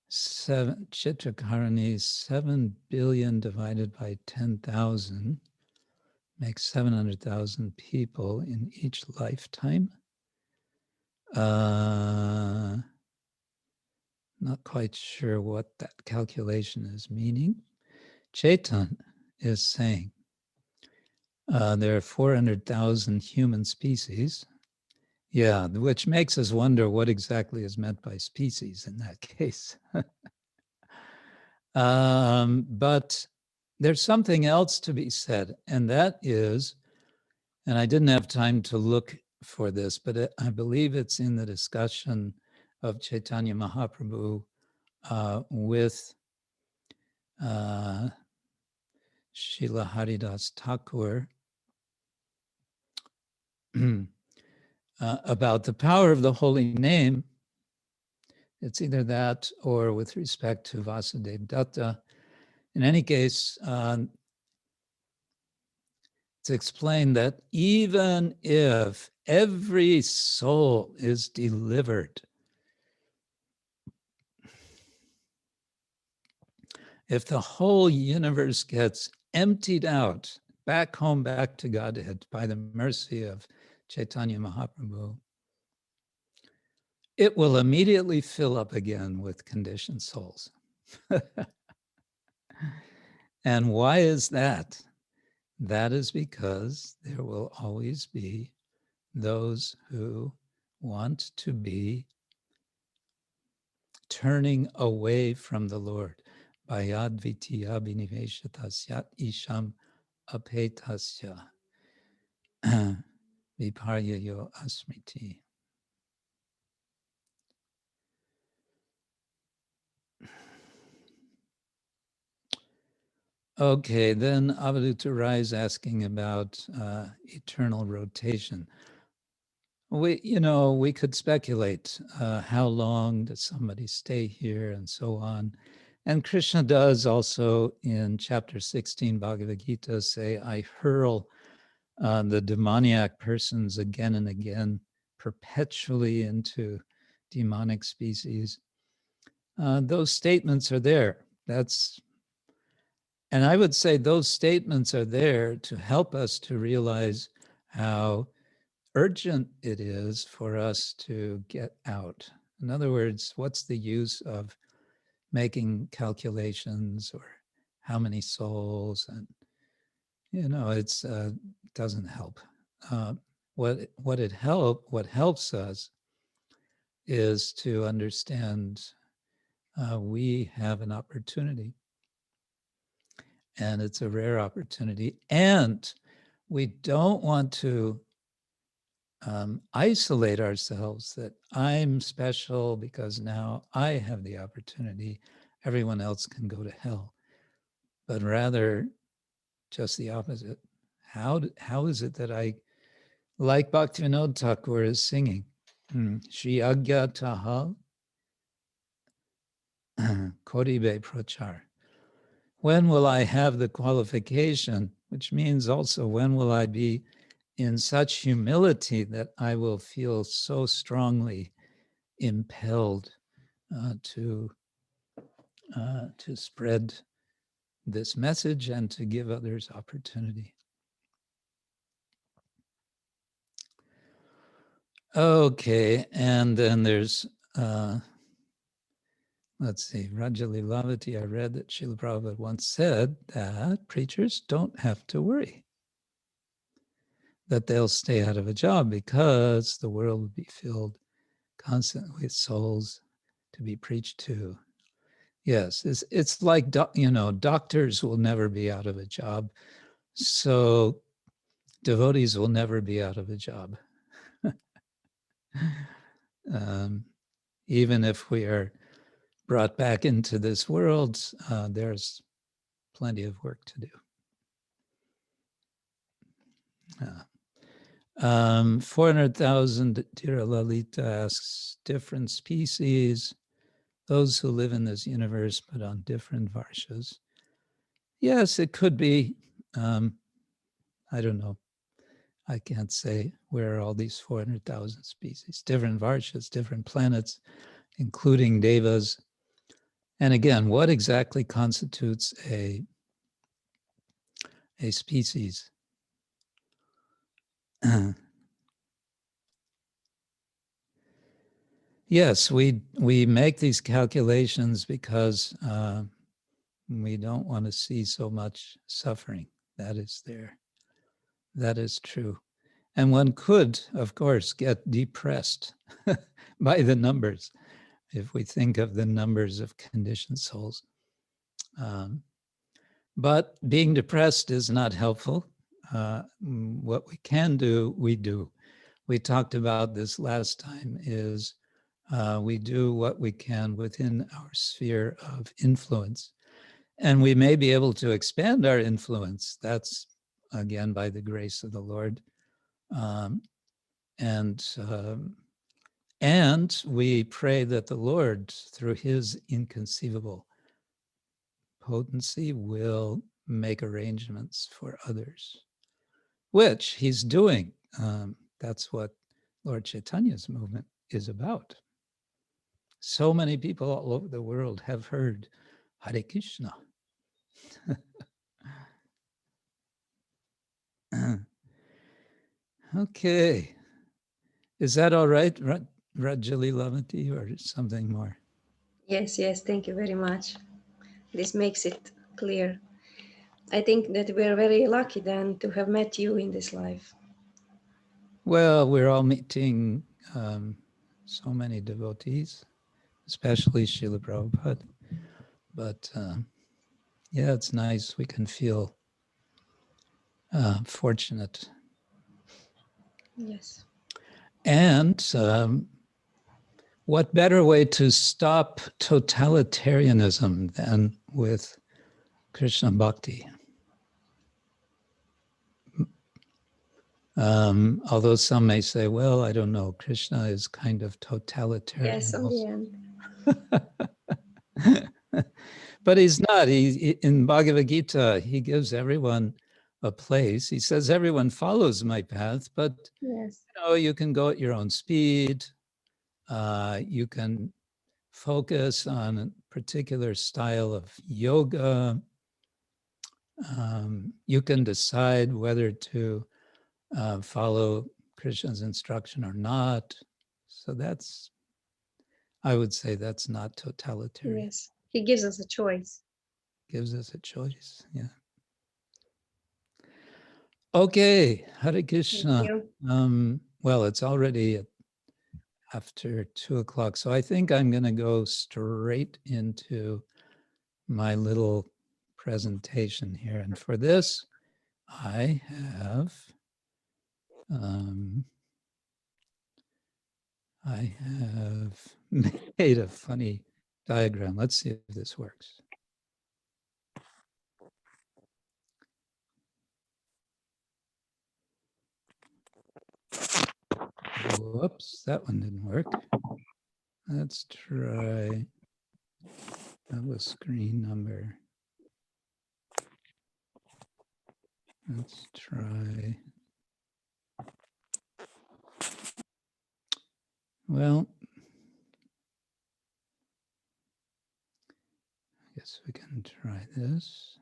7 Chitrakarani, 7 billion divided by 10,000 makes 700,000 people in each lifetime. Not quite sure what that calculation is meaning. Chaitanya is saying there are 400,000 human species. Yeah, which makes us wonder what exactly is meant by species in that case. But there's something else to be said, and that is, and I didn't have time to look for this, but I believe it's in the discussion of Chaitanya Mahaprabhu with Srila Haridas Thakur about the power of the holy name. It's either that or with respect to Vasudeva Datta. In any case, it's explained that even if every soul is delivered, if the whole universe gets emptied out, back home, back to Godhead, by the mercy of Chaitanya Mahaprabhu, it will immediately fill up again with conditioned souls. And why is that? That is because there will always be those who want to be turning away from the Lord. Bayad vitya biniveshatasyat isham apetasya viparyayo asmriti. Okay, then Avaduta Rai is asking about eternal rotation. We could speculate how long does somebody stay here and so on. And Krishna does also in chapter 16 Bhagavad Gita say, I hurl the demoniac persons again and again, perpetually into demonic species. Those statements are there. And I would say those statements are there to help us to realize how urgent it is for us to get out. In other words, what's the use of making calculations or how many souls? And it doesn't help. What helps us is to understand we have an opportunity, and it's a rare opportunity, and we don't want to isolate ourselves that I'm special because now I have the opportunity, everyone else can go to hell. But rather just the opposite. How is it that I, like Bhaktivinoda Thakur is singing, Shri Agya Taha Koribe Prachar. When will I have the qualification, which means also when will I be in such humility that I will feel so strongly impelled to spread this message and to give others opportunity. Okay, and then there's, let's see, Rajali Lavati, I read that Srila Prabhupada once said that preachers don't have to worry that they'll stay out of a job because the world will be filled constantly with souls to be preached to. Yes, it's like, doctors will never be out of a job. So devotees will never be out of a job. Even if we are brought back into this world, there's plenty of work to do. 400,000, Tira Lalita asks, different species, those who live in this universe, but on different varshas. Yes, it could be. I don't know. I can't say where are all these 400,000 species, different varshas, different planets, including devas. And again, what exactly constitutes a species? Yes, we make these calculations because we don't want to see so much suffering. That is there. That is true. And one could, of course, get depressed by the numbers if we think of the numbers of conditioned souls. But being depressed is not helpful. What we can do, we do. We talked about this last time, is we do what we can within our sphere of influence. And we may be able to expand our influence. That's, again, by the grace of the Lord. And we pray that the Lord, through his inconceivable potency, will make arrangements for others, which he's doing. That's what Lord Chaitanya's movement is about. So many people all over the world have heard Hare Krishna. Okay. Is that all right, Rajali Lavati, or something more? Yes, thank you very much. This makes it clear. I think that we're very lucky then to have met you in this life. Well, we're all meeting so many devotees, especially Srila Prabhupada. But yeah, it's nice. We can feel fortunate. Yes. And what better way to stop totalitarianism than with Krishna Bhakti? Although some may say, well, I don't know, Krishna is kind of totalitarian. Yes, on the end. But he's not. He in Bhagavad Gita, he gives everyone a place. He says, everyone follows my path, but yes, you can go at your own speed. You can focus on a particular style of yoga. You can decide whether to follow Krishna's instruction or not. So that's, I would say that's not totalitarian. Yes, he gives us a choice. Gives us a choice, yeah. Okay, Hare Krishna. Well, it's already after 2 o'clock, so I think I'm going to go straight into my little presentation here. And for this, I have made a funny diagram. Let's see if this works. Whoops, that one didn't work. Let's try, that was screen number. Let's try. Well, I guess we can try this.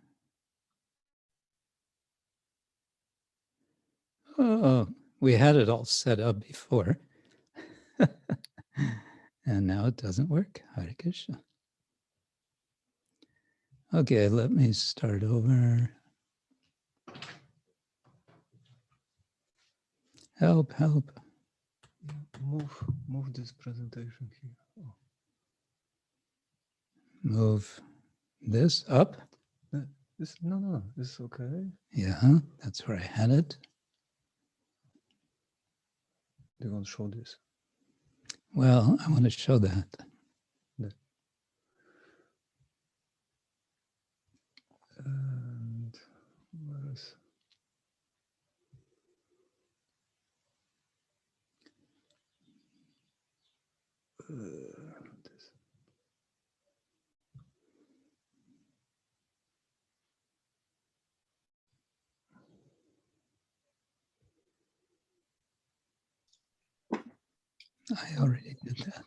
Oh, we had it all set up before. And now it doesn't work. Hare Krishna. Okay, let me start over. Help, help. Move this presentation here. Oh. Move this up. No, this is okay. Yeah, that's where I had it. Do you want to show this? Well, I want to show that. And where is... this. I already did that.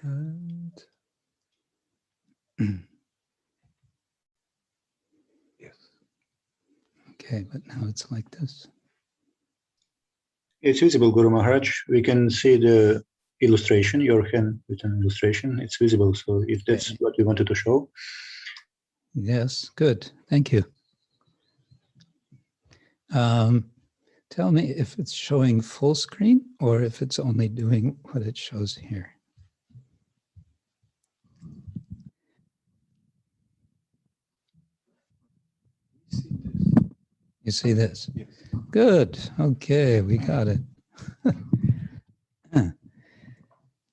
And yes. Okay, but now it's like this. It's visible, Guru Maharaj. We can see the illustration, your hand with an illustration. It's visible. So if that's what you wanted to show. Yes, good. Thank you. Tell me if it's showing full screen or if it's only doing what it shows here. You see this? Yes. Good. Okay, we got it.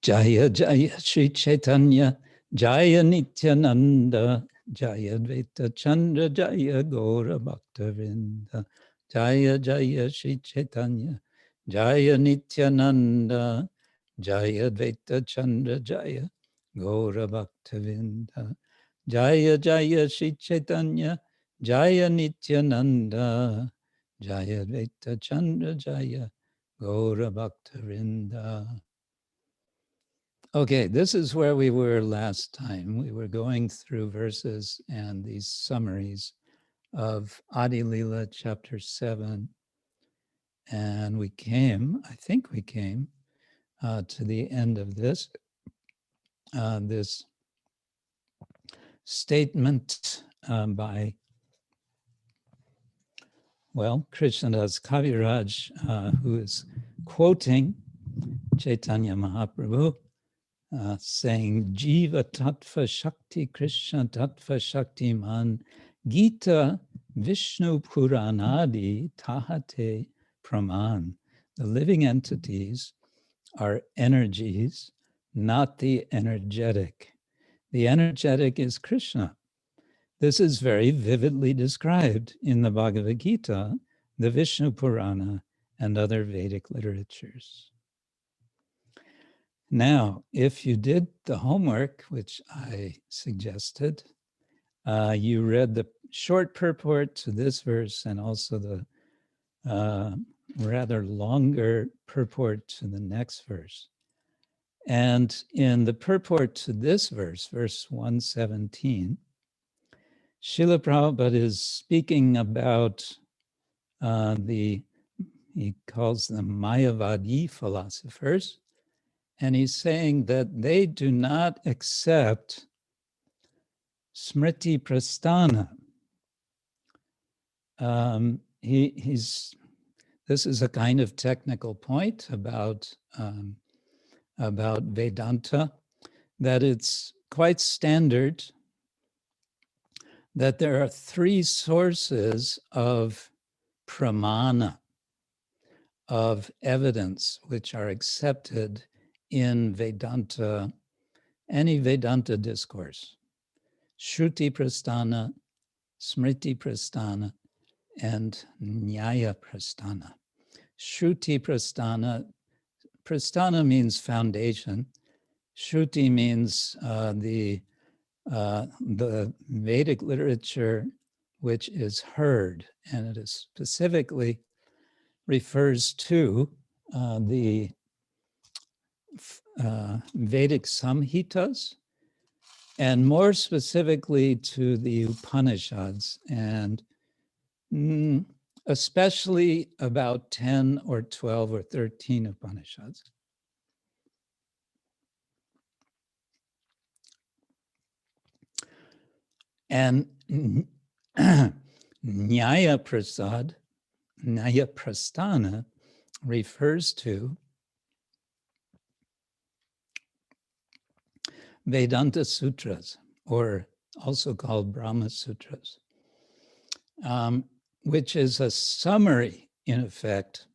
Jaya Jaya Sri Chaitanya Jaya Nityananda Jaya Dvaita Chandra Jaya Gaura Bhaktivinoda Jaya Jaya Sri Chaitanya Jaya Nityananda Jaya Dvaita Chandra Jaya Gaura Bhaktivinoda Jaya Jaya Sri Chaitanya Jaya Nityananda Jaya Dvaita Chandra Jaya Gaura Bhaktivinoda. Okay, this is where we were last time. We were going through verses and these summaries of Adi Lila chapter 7. And we came, I think we came to the end of this, this statement by, well, Krishnadas Kaviraj, who is quoting Chaitanya Mahaprabhu, saying, Jiva Tattva Shakti Krishna Tattva Shakti Man Gita Vishnu Puranadi Tahate Praman. The living entities are energies, not the energetic. The energetic is Krishna. This is very vividly described in the Bhagavad Gita, the Vishnu Purana, and other Vedic literatures. Now, if you did the homework, which I suggested, you read the short purport to this verse and also the rather longer purport to the next verse. And in the purport to this verse, verse 117, Srila Prabhupada is speaking about he calls them Mayavadi philosophers, and he's saying that they do not accept smriti prasthana. This is a kind of technical point about Vedanta, that it's quite standard that there are three sources of pramana, of evidence, which are accepted in Vedanta, any Vedanta discourse: Shruti Prasthana, Smriti Prasthana, and Nyaya Prasthana. Shruti Prasthana, Prasthana means foundation. Shruti means the Vedic literature which is heard, and it is specifically refers to the Vedic Samhitas, and more specifically to the Upanishads, and especially about 10 or 12 or 13 Upanishads. And Nyaya Prasthana refers to Vedanta Sutras, or also called Brahma Sutras, which is a summary, in effect,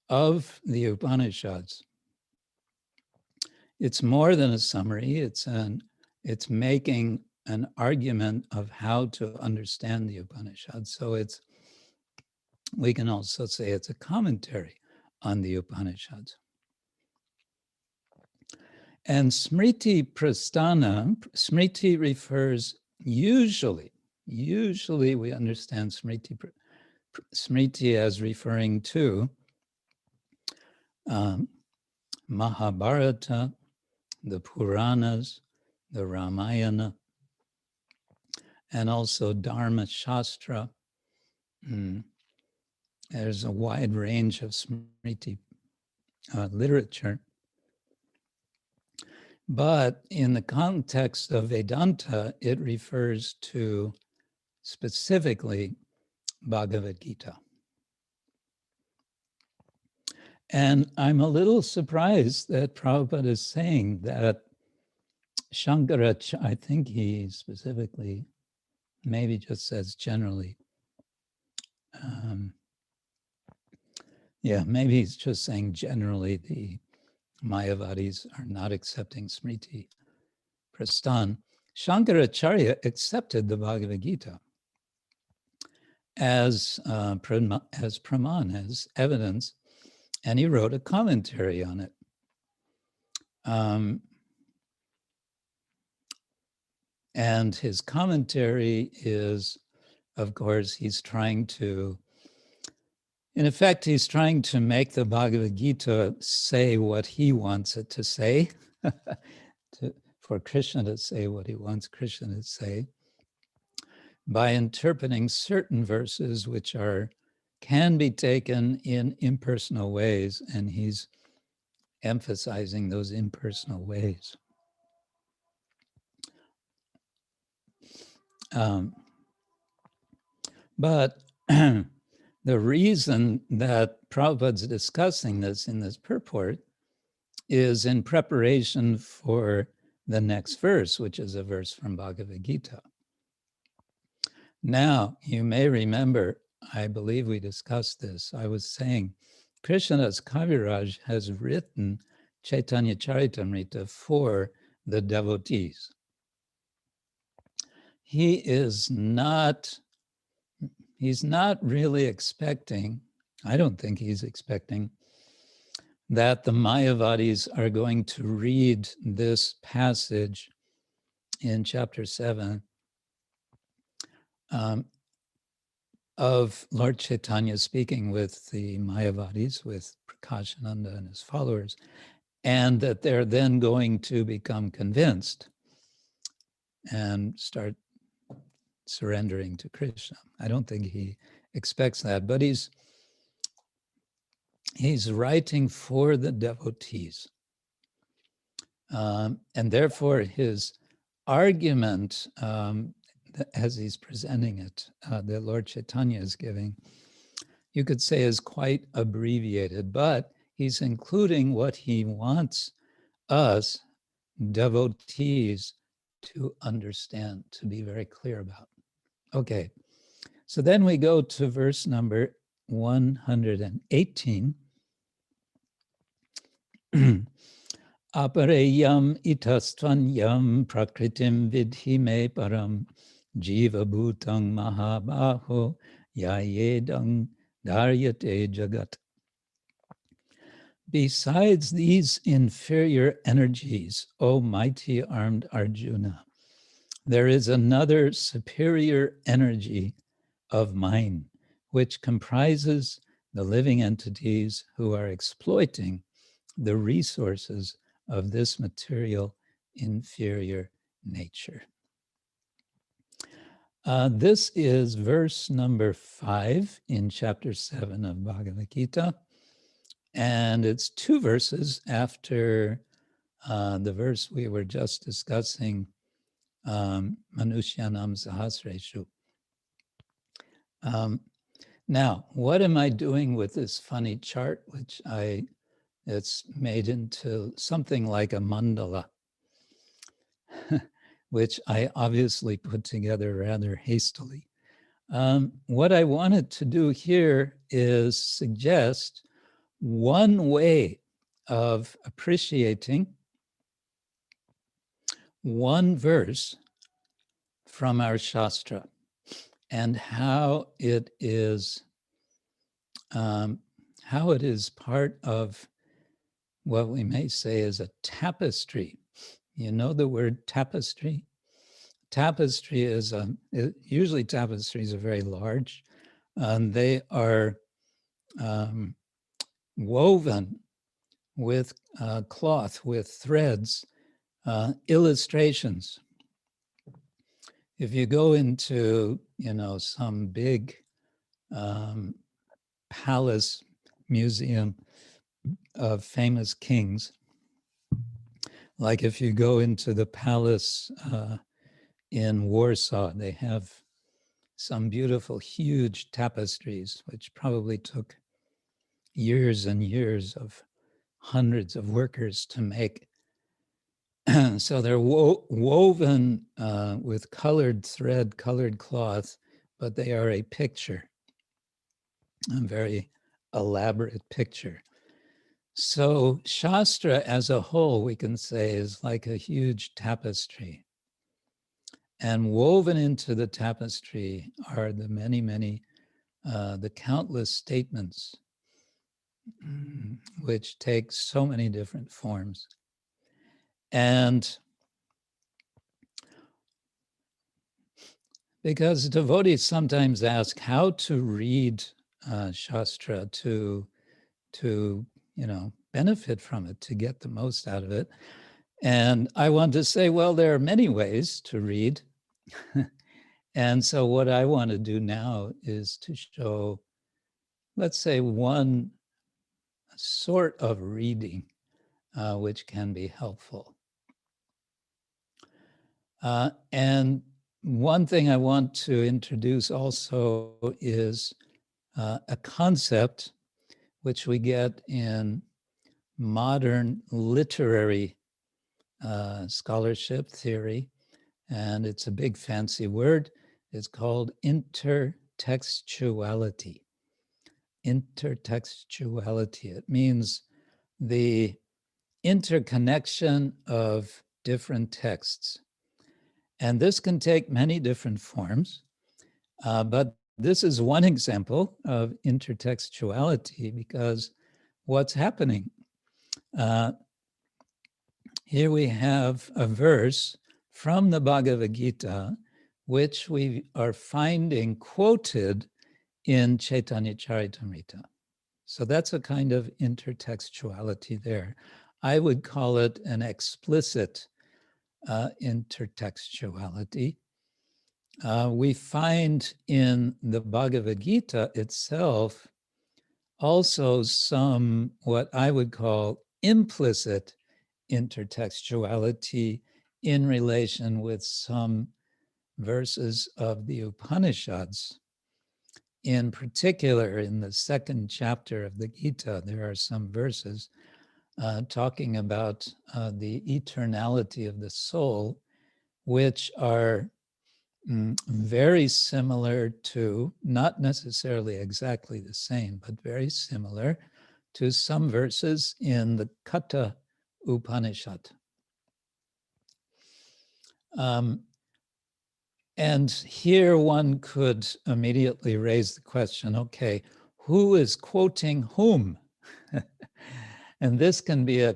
of the Upanishads. It's more than a summary, it's making an argument of how to understand the Upanishads. So we can also say it's a commentary on the Upanishads. And Smriti Prasthana, Smriti refers usually we understand Smriti as referring to Mahabharata, the Puranas, the Ramayana, and also Dharma Shastra. There's a wide range of Smriti literature. But in the context of Vedanta, it refers to specifically Bhagavad Gita. And I'm a little surprised that Prabhupada is saying that Shankaracharya, I think he specifically, maybe just says generally. Maybe he's just saying generally the Mayavadis are not accepting Smriti Prasthana. Shankaracharya accepted the Bhagavad Gita as praman, as evidence, and he wrote a commentary on it. And his commentary is, of course, he's trying to make the Bhagavad Gita say what he wants it to say, for Krishna to say what he wants Krishna to say, by interpreting certain verses which can be taken in impersonal ways, and he's emphasizing those impersonal ways. But the reason that Prabhupada's discussing this in this purport is in preparation for the next verse, which is a verse from Bhagavad Gita. Now, you may remember, I believe we discussed this. I was saying Krishnadas Kaviraj has written Chaitanya Charitamrita for the devotees. He's not really expecting, I don't think he's expecting, that the Mayavadis are going to read this passage in chapter 7 of Lord Chaitanya speaking with the Mayavadis, with Prakashananda and his followers, and that they're then going to become convinced and start surrendering to Krishna. I don't think he expects that, but he's writing for the devotees. And therefore his argument, as he's presenting it, that Lord Chaitanya is giving, you could say is quite abbreviated, but he's including what he wants us devotees to understand, to be very clear about. Okay, so then we go to verse number 118. Apareyam itastvanyam prakritim vidhi me param jiva bhutang mahabaho yayedang daryate jagat. Besides these inferior energies, O mighty armed Arjuna, there is another superior energy of mine, which comprises the living entities who are exploiting the resources of this material inferior nature. This is verse number 5 in chapter 7 of Bhagavad Gita, and it's 2 verses after the verse we were just discussing Manushyanam Sahasreshu. Now, what am I doing with this funny chart, which it's made into something like a mandala, which I obviously put together rather hastily. What I wanted to do here is suggest one way of appreciating one verse from our Shastra and how it is part of what we may say is a tapestry. You know the word tapestry? Tapestry is usually tapestries are very large. They are woven with cloth, with threads, illustrations. If you go into, some big palace museum of famous kings, like if you go into the palace in Warsaw, they have some beautiful, huge tapestries, which probably took years and years of hundreds of workers to make. So they're woven with colored thread, colored cloth, but they are a picture, a very elaborate picture. So Shastra as a whole, we can say, is like a huge tapestry. And woven into the tapestry are the many, the countless statements, which take so many different forms. And because devotees sometimes ask how to read Shastra to benefit from it, to get the most out of it. And I want to say, well, there are many ways to read. And so what I want to do now is to show, let's say, one sort of reading which can be helpful. And one thing I want to introduce also is a concept which we get in modern literary scholarship theory, and it's a big fancy word. It's called intertextuality. Intertextuality. It means the interconnection of different texts. And this can take many different forms, but this is one example of intertextuality, because what's happening? Here we have a verse from the Bhagavad Gita, which we are finding quoted in Chaitanya Charitamrita. So that's a kind of intertextuality there. I would call it an explicit intertextuality. We find in the Bhagavad Gita itself also some what I would call implicit intertextuality in relation with some verses of the Upanishads. In particular, in the second chapter of the Gita, there are some verses talking about the eternality of the soul, which are very similar to, not necessarily exactly the same, but very similar to some verses in the Katha Upanishad. And here one could immediately raise the question, okay, who is quoting whom? And this can be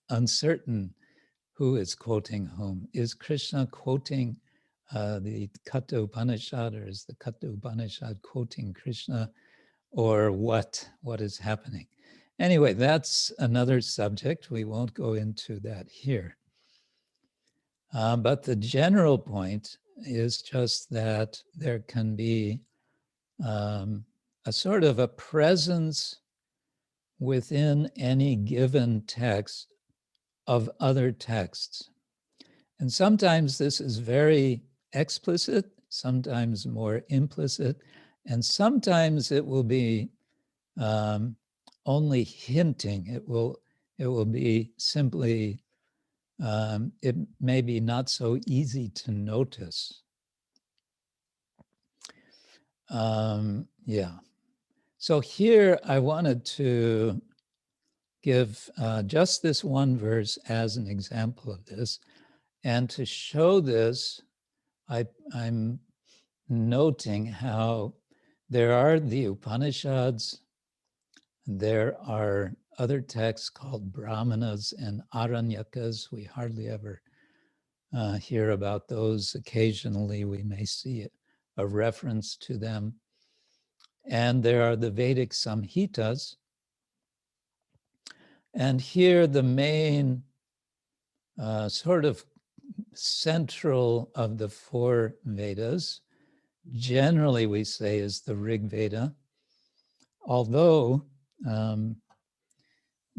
uncertain who is quoting whom. Is Krishna quoting the Katha Upanishad, or is the Katha Upanishad quoting Krishna, or what is happening? Anyway, that's another subject. We won't go into that here. But the general point is just that there can be a sort of a presence within any given text of other texts. And sometimes this is very explicit, sometimes more implicit, and sometimes it will be only hinting. It will be simply, it may be not so easy to notice. Yeah. So here I wanted to give just this one verse as an example of this. And to show this, I'm noting how there are the Upanishads, there are other texts called Brahmanas and Aranyakas. We hardly ever hear about those. Occasionally we may see a reference to them. And there are the Vedic Samhitas. And here the main sort of central of the four Vedas, generally we say is the Rig Veda, although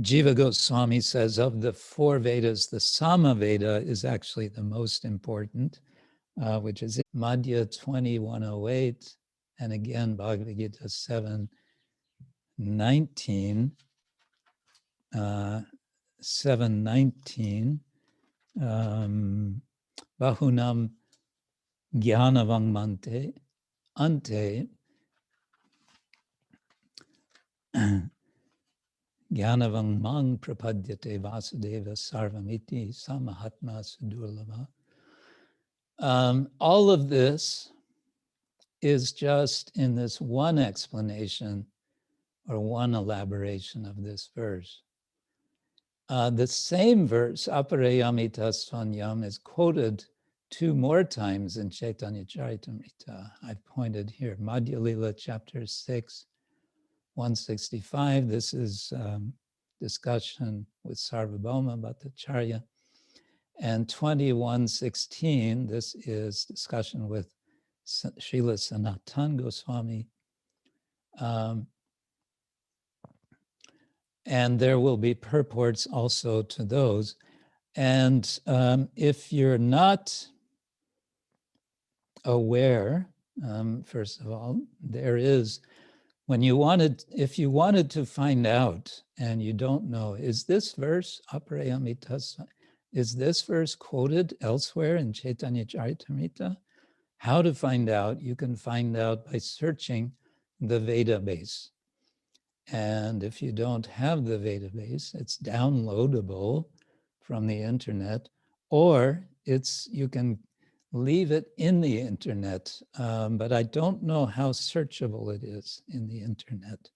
Jiva Goswami says of the four Vedas, the Sama Veda is actually the most important, which is Madhya 2108, and again Bhagavad Gita 7:19, 7:19, Bahunam Jnanavang Ante Jnanavang Mang Prapadyate Vasudeva Sarvamiti Samahatma Sudurlava. All of this is just in this one explanation or one elaboration of this verse. The same verse, Aparayamita Swanyam, is quoted 2 more times in Chaitanya Charitamrita. I've pointed here, Madhya Lila, chapter 6, 165. This is discussion with Sarvabhauma Bhattacharya. And 2116, this is discussion with Srila Sanatana Goswami. And there will be purports also to those. And if you're not aware, first of all, there is, if you wanted to find out and you don't know, is this verse, Aparayamita, is this verse quoted elsewhere in Chaitanya Charitamrita? How to find out? You can find out by searching the Veda base. And if you don't have the Veda base, it's downloadable from the internet, or you can leave it in the internet, but I don't know how searchable it is in the internet.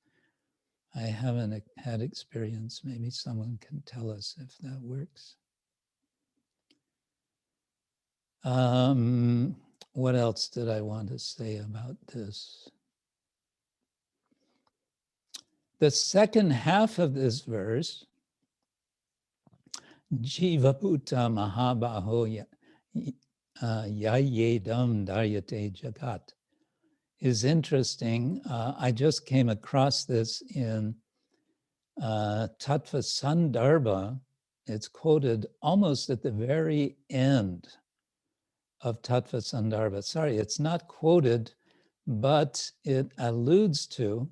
I haven't had experience. Maybe someone can tell us if that works. What else did I want to say about this? The second half of this verse, Jivaputa Mahabaho Yayedam Doyete Jagat, is interesting. I just came across this in Tattva Sandarbha. It's quoted almost at the very end of Tattva Sandarbha. Sorry, it's not quoted, but it alludes to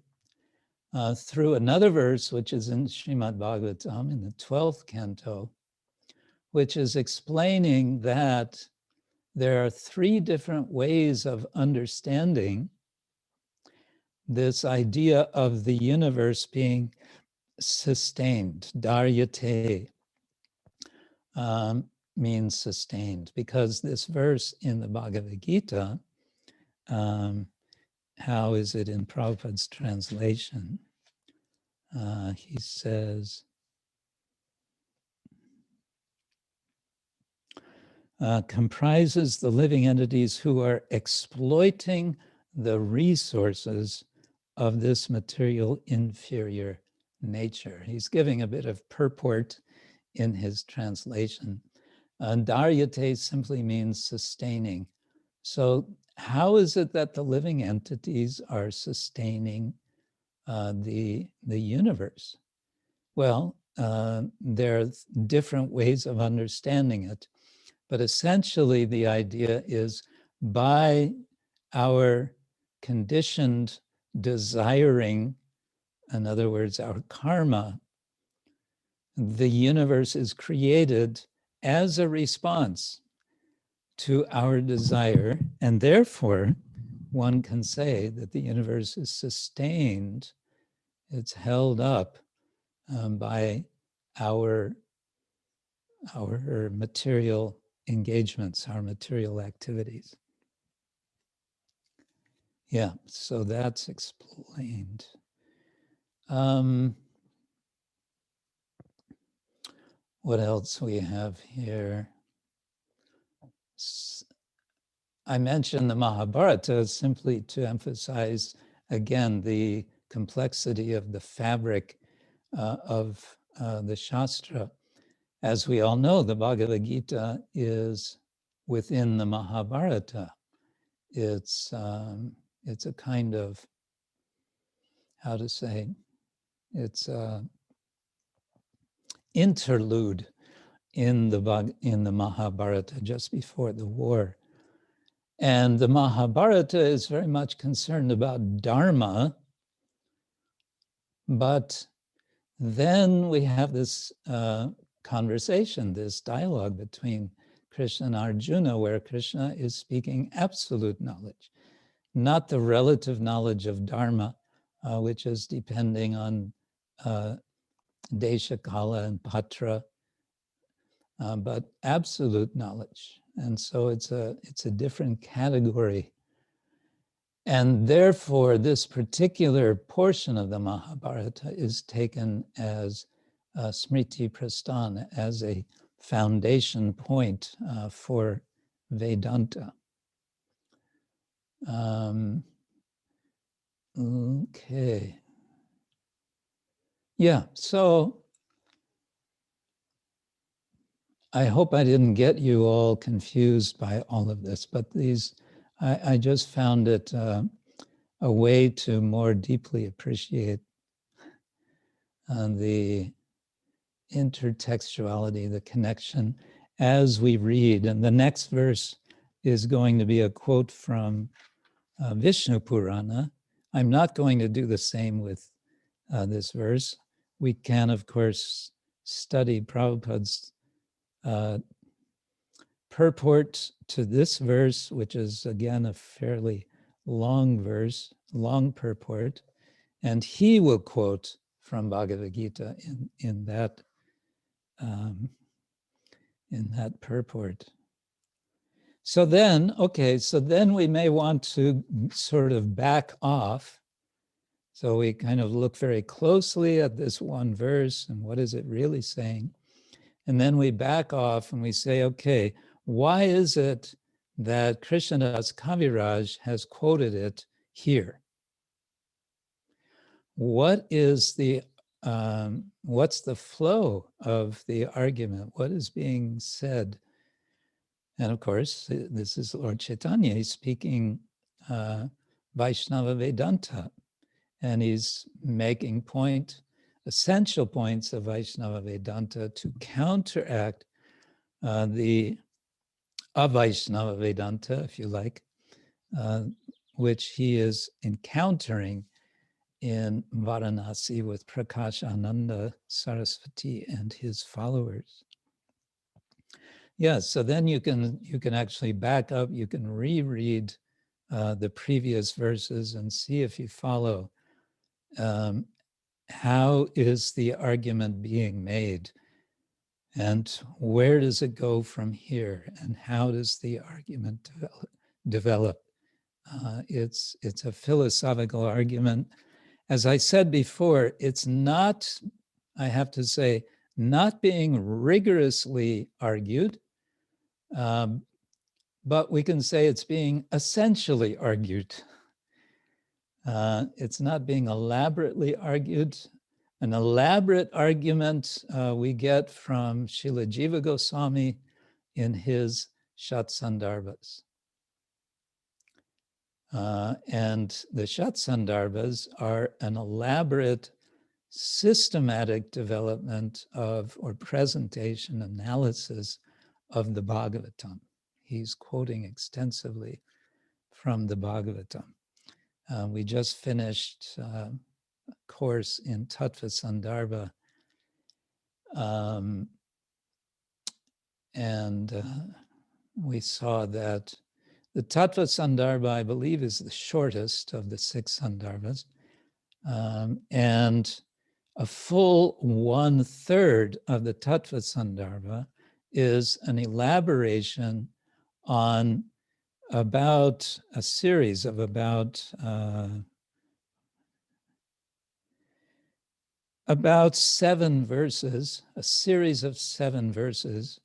through another verse, which is in Srimad Bhagavatam in the 12th canto, which is explaining that there are 3 different ways of understanding this idea of the universe being sustained. Doyete means sustained, because this verse in the Bhagavad Gita, how is it in Prabhupada's translation? He says, comprises the living entities who are exploiting the resources of this material inferior nature. He's giving a bit of purport in his translation. Doyete simply means sustaining. So how is it that the living entities are sustaining the universe? Well, there are different ways of understanding it. But essentially the idea is by our conditioned desiring, in other words, our karma, the universe is created as a response to our desire, and therefore one can say that the universe is sustained, it's held up by our material engagements, our material activities. Yeah, so that's explained. What else we have here? I mentioned the Mahabharata simply to emphasize again the complexity of the fabric of the Shastra. As we all know, the Bhagavad Gita is within the Mahabharata. It's a kind of, how to say, it's a interlude in the Mahabharata just before the war. And the Mahabharata is very much concerned about dharma, but then we have this conversation, this dialogue between Krishna and Arjuna, where Krishna is speaking absolute knowledge, not the relative knowledge of dharma, which is depending on desha, kala, and patra, but absolute knowledge. And so it's a different category. And therefore, this particular portion of the Mahabharata is taken as Smriti Prasthana, as a foundation point for Vedanta. Okay. Yeah, so I hope I didn't get you all confused by all of this, but these, I just found it a way to more deeply appreciate the intertextuality, the connection as we read. And the next verse is going to be a quote from Vishnu Purana. I'm not going to do the same with this verse. We can, of course, study Prabhupada's purport to this verse, which is again a fairly long verse, long purport, and he will quote from Bhagavad Gita in that purport. So then, okay, so then we may want to sort of back off. So we kind of look very closely at this one verse and what is it really saying? And then we back off and we say, okay, why is it that Krishnadas Kaviraj has quoted it here? What is the what's the flow of the argument? What is being said? And of course, this is Lord Chaitanya. He's speaking Vaishnava Vedanta, and he's making essential points of Vaishnava Vedanta to counteract the Avaishnava Vedanta, if you like, which he is encountering in Varanasi with Prakash Ananda Saraswati and his followers. Yeah, so then you can actually back up, you can reread the previous verses and see if you follow how is the argument being made and where does it go from here and how does the argument develop. It's a philosophical argument. As I said before, it's not, I have to say, not being rigorously argued, but we can say it's being essentially argued. It's not being elaborately argued. An elaborate argument we get from Srila Jiva Goswami in his Shat-sandarbhas. And the Shat-sandarbhas are an elaborate systematic development of, or presentation, analysis of the Bhagavatam. He's quoting extensively from the Bhagavatam. We just finished a course in Tattva Sandarbha, and we saw that the Tattva Sandarbha, I believe, is the shortest of the 6 Sandarbhas, and a full 1/3 of the Tattva Sandarbha is an elaboration on about a series of about 7 verses, a series of 7 verses,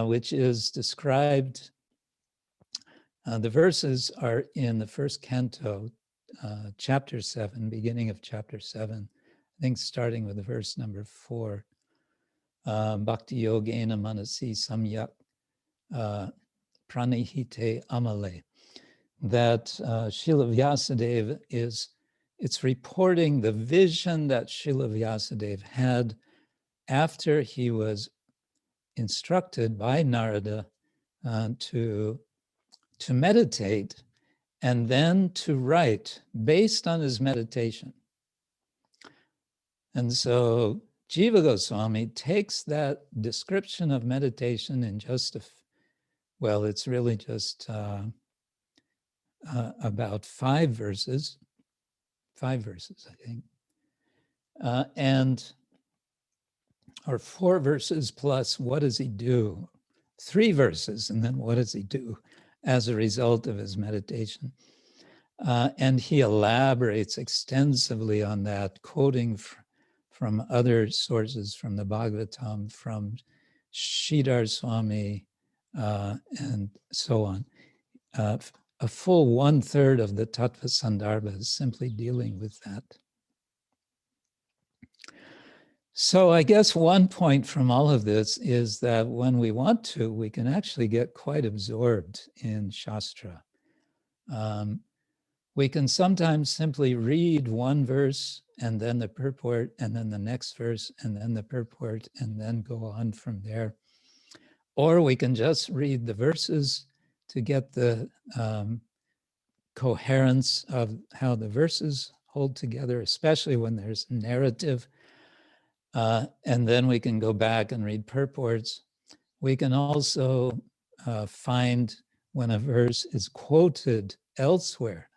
which is described. The verses are in the first canto, chapter 7, beginning of chapter 7, I think starting with the verse number 4. Bhakti yogena manasi samyak pranihite āmāle. That Srila Vyasadeva it's reporting the vision that Srila Vyasadeva had after he was instructed by Narada to meditate and then to write based on his meditation. And so Jiva Goswami takes that description of meditation in just it's really just about 5 verses, I think, or 4 verses plus what does he do? 3 verses, and then what does he do as a result of his meditation? And he elaborates extensively on that, quoting from other sources, from the Bhagavatam, from Sridhar Swami, and so on. A full 1/3 of the Tattva Sandarbha is simply dealing with that. So I guess one point from all of this is that when we want to, we can actually get quite absorbed in Shastra. We can sometimes simply read one verse and then the purport and then the next verse and then the purport and then go on from there. Or we can just read the verses to get the coherence of how the verses hold together, especially when there's narrative. And then we can go back and read purports. We can also find when a verse is quoted elsewhere,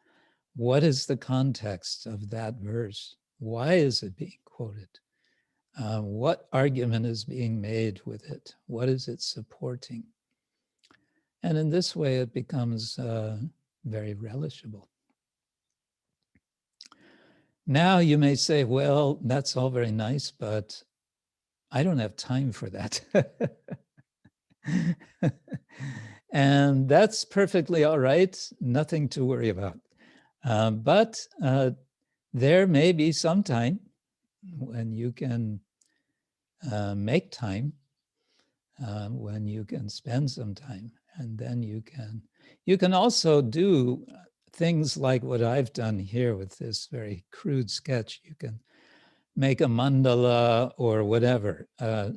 what is the context of that verse? Why is it being quoted? What argument is being made with it? What is it supporting? And in this way, it becomes very relishable. Now you may say, well, that's all very nice, but I don't have time for that. And that's perfectly all right, nothing to worry about. But there may be some time when you can make time, when you can spend some time, and then you can also do things like what I've done here with this very crude sketch. You can make a mandala or whatever,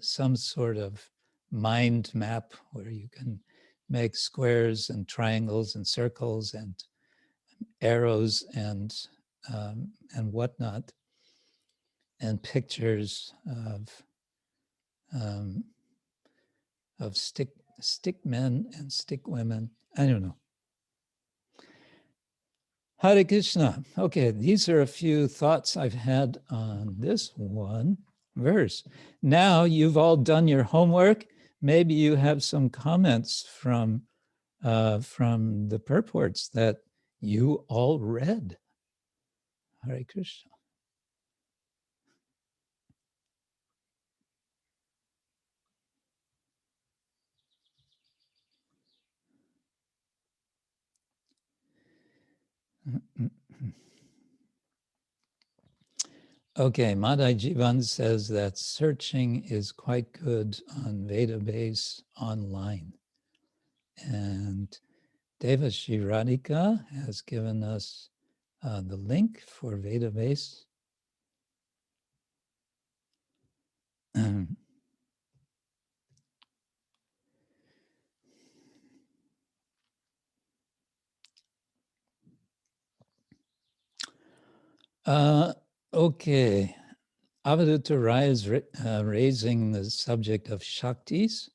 some sort of mind map where you can make squares and triangles and circles and arrows and whatnot, and pictures of stick men and stick women. I don't know. Hare Krishna. Okay, these are a few thoughts I've had on this one verse. Now you've all done your homework. Maybe you have some comments from the purports that you all read. Hare Krishna. Okay, Madai Jivan says that searching is quite good on Vedabase online. And Devashri Radhika has given us the link for Vedabase. Okay. Avadhuta Rai is raising the subject of Shaktis.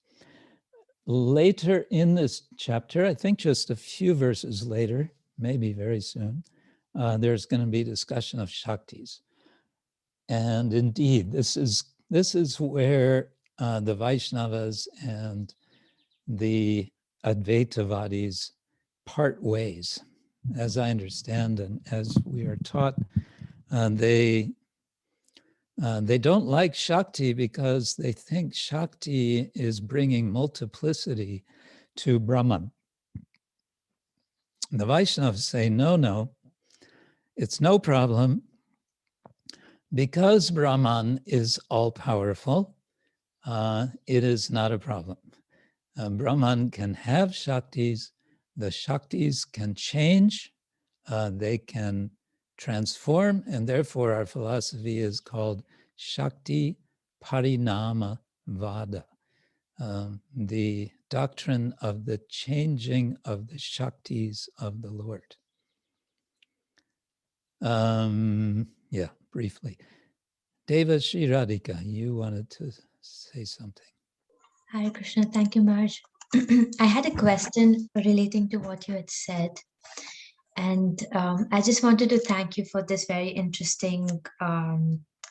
Later in this chapter, I think just a few verses later, maybe very soon, there's going to be discussion of Shaktis. And indeed, this is where the Vaishnavas and the Advaitavadis part ways. As I understand and as we are taught, they don't like Shakti because they think Shakti is bringing multiplicity to Brahman. The Vaishnavas say, no, it's no problem. Because Brahman is all-powerful, it is not a problem. Brahman can have Shaktis. The Shaktis can change. They can transform, and therefore our philosophy is called Shakti Parinama Vada, the doctrine of the changing of the Shaktis of the Lord. Yeah, briefly. Deva Shri Radhika, you wanted to say something. Hare Krishna, thank you, Marge. I had a question relating to what you had said. And I just wanted to thank you for this very interesting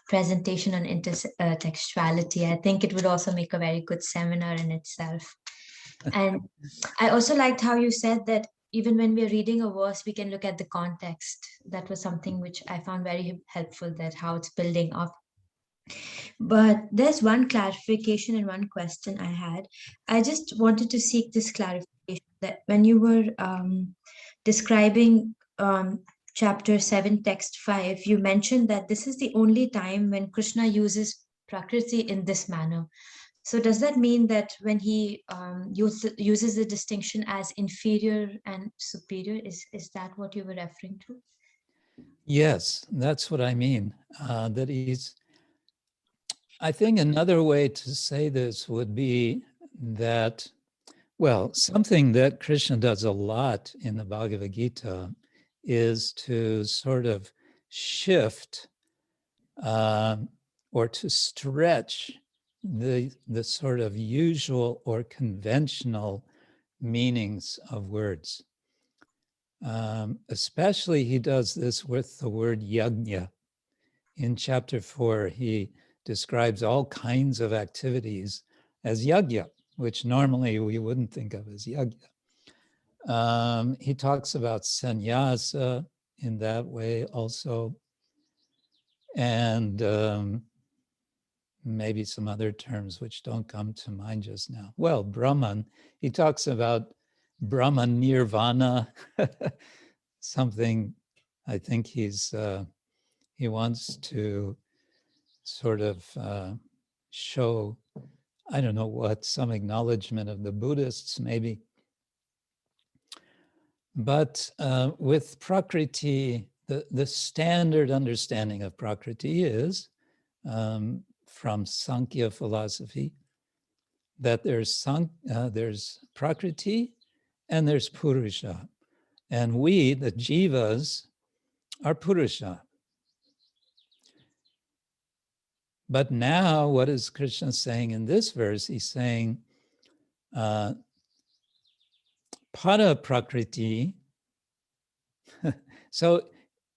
presentation on intertextuality. I think it would also make a very good seminar in itself. And I also liked how you said that even when we're reading a verse, we can look at the context. That was something which I found very helpful, that how it's building up. But there's one clarification and one question I had. I just wanted to seek this clarification that when you were describing chapter 7, text 5, you mentioned that this is the only time when Krishna uses Prakriti in this manner. So does that mean that when he uses the distinction as inferior and superior, is that what you were referring to? Yes, that's what I mean. That he's, I think another way to say this would be that, well, something that Krishna does a lot in the Bhagavad Gita is to sort of shift or to stretch the sort of usual or conventional meanings of words. Especially he does this with the word yajna. In chapter 4, he describes all kinds of activities as yajna, which normally we wouldn't think of as yajna. He talks about sannyasa in that way also, and maybe some other terms which don't come to mind just now. Well, Brahman, he talks about Brahman nirvana, something I think he wants to sort of show, I don't know what, some acknowledgement of the Buddhists maybe. But with Prakriti, the standard understanding of Prakriti is from Sankhya philosophy, that there's Prakriti and there's Purusha. And we, the jivas, are Purusha. But now, what is Krishna saying in this verse? He's saying, Para Prakriti. So,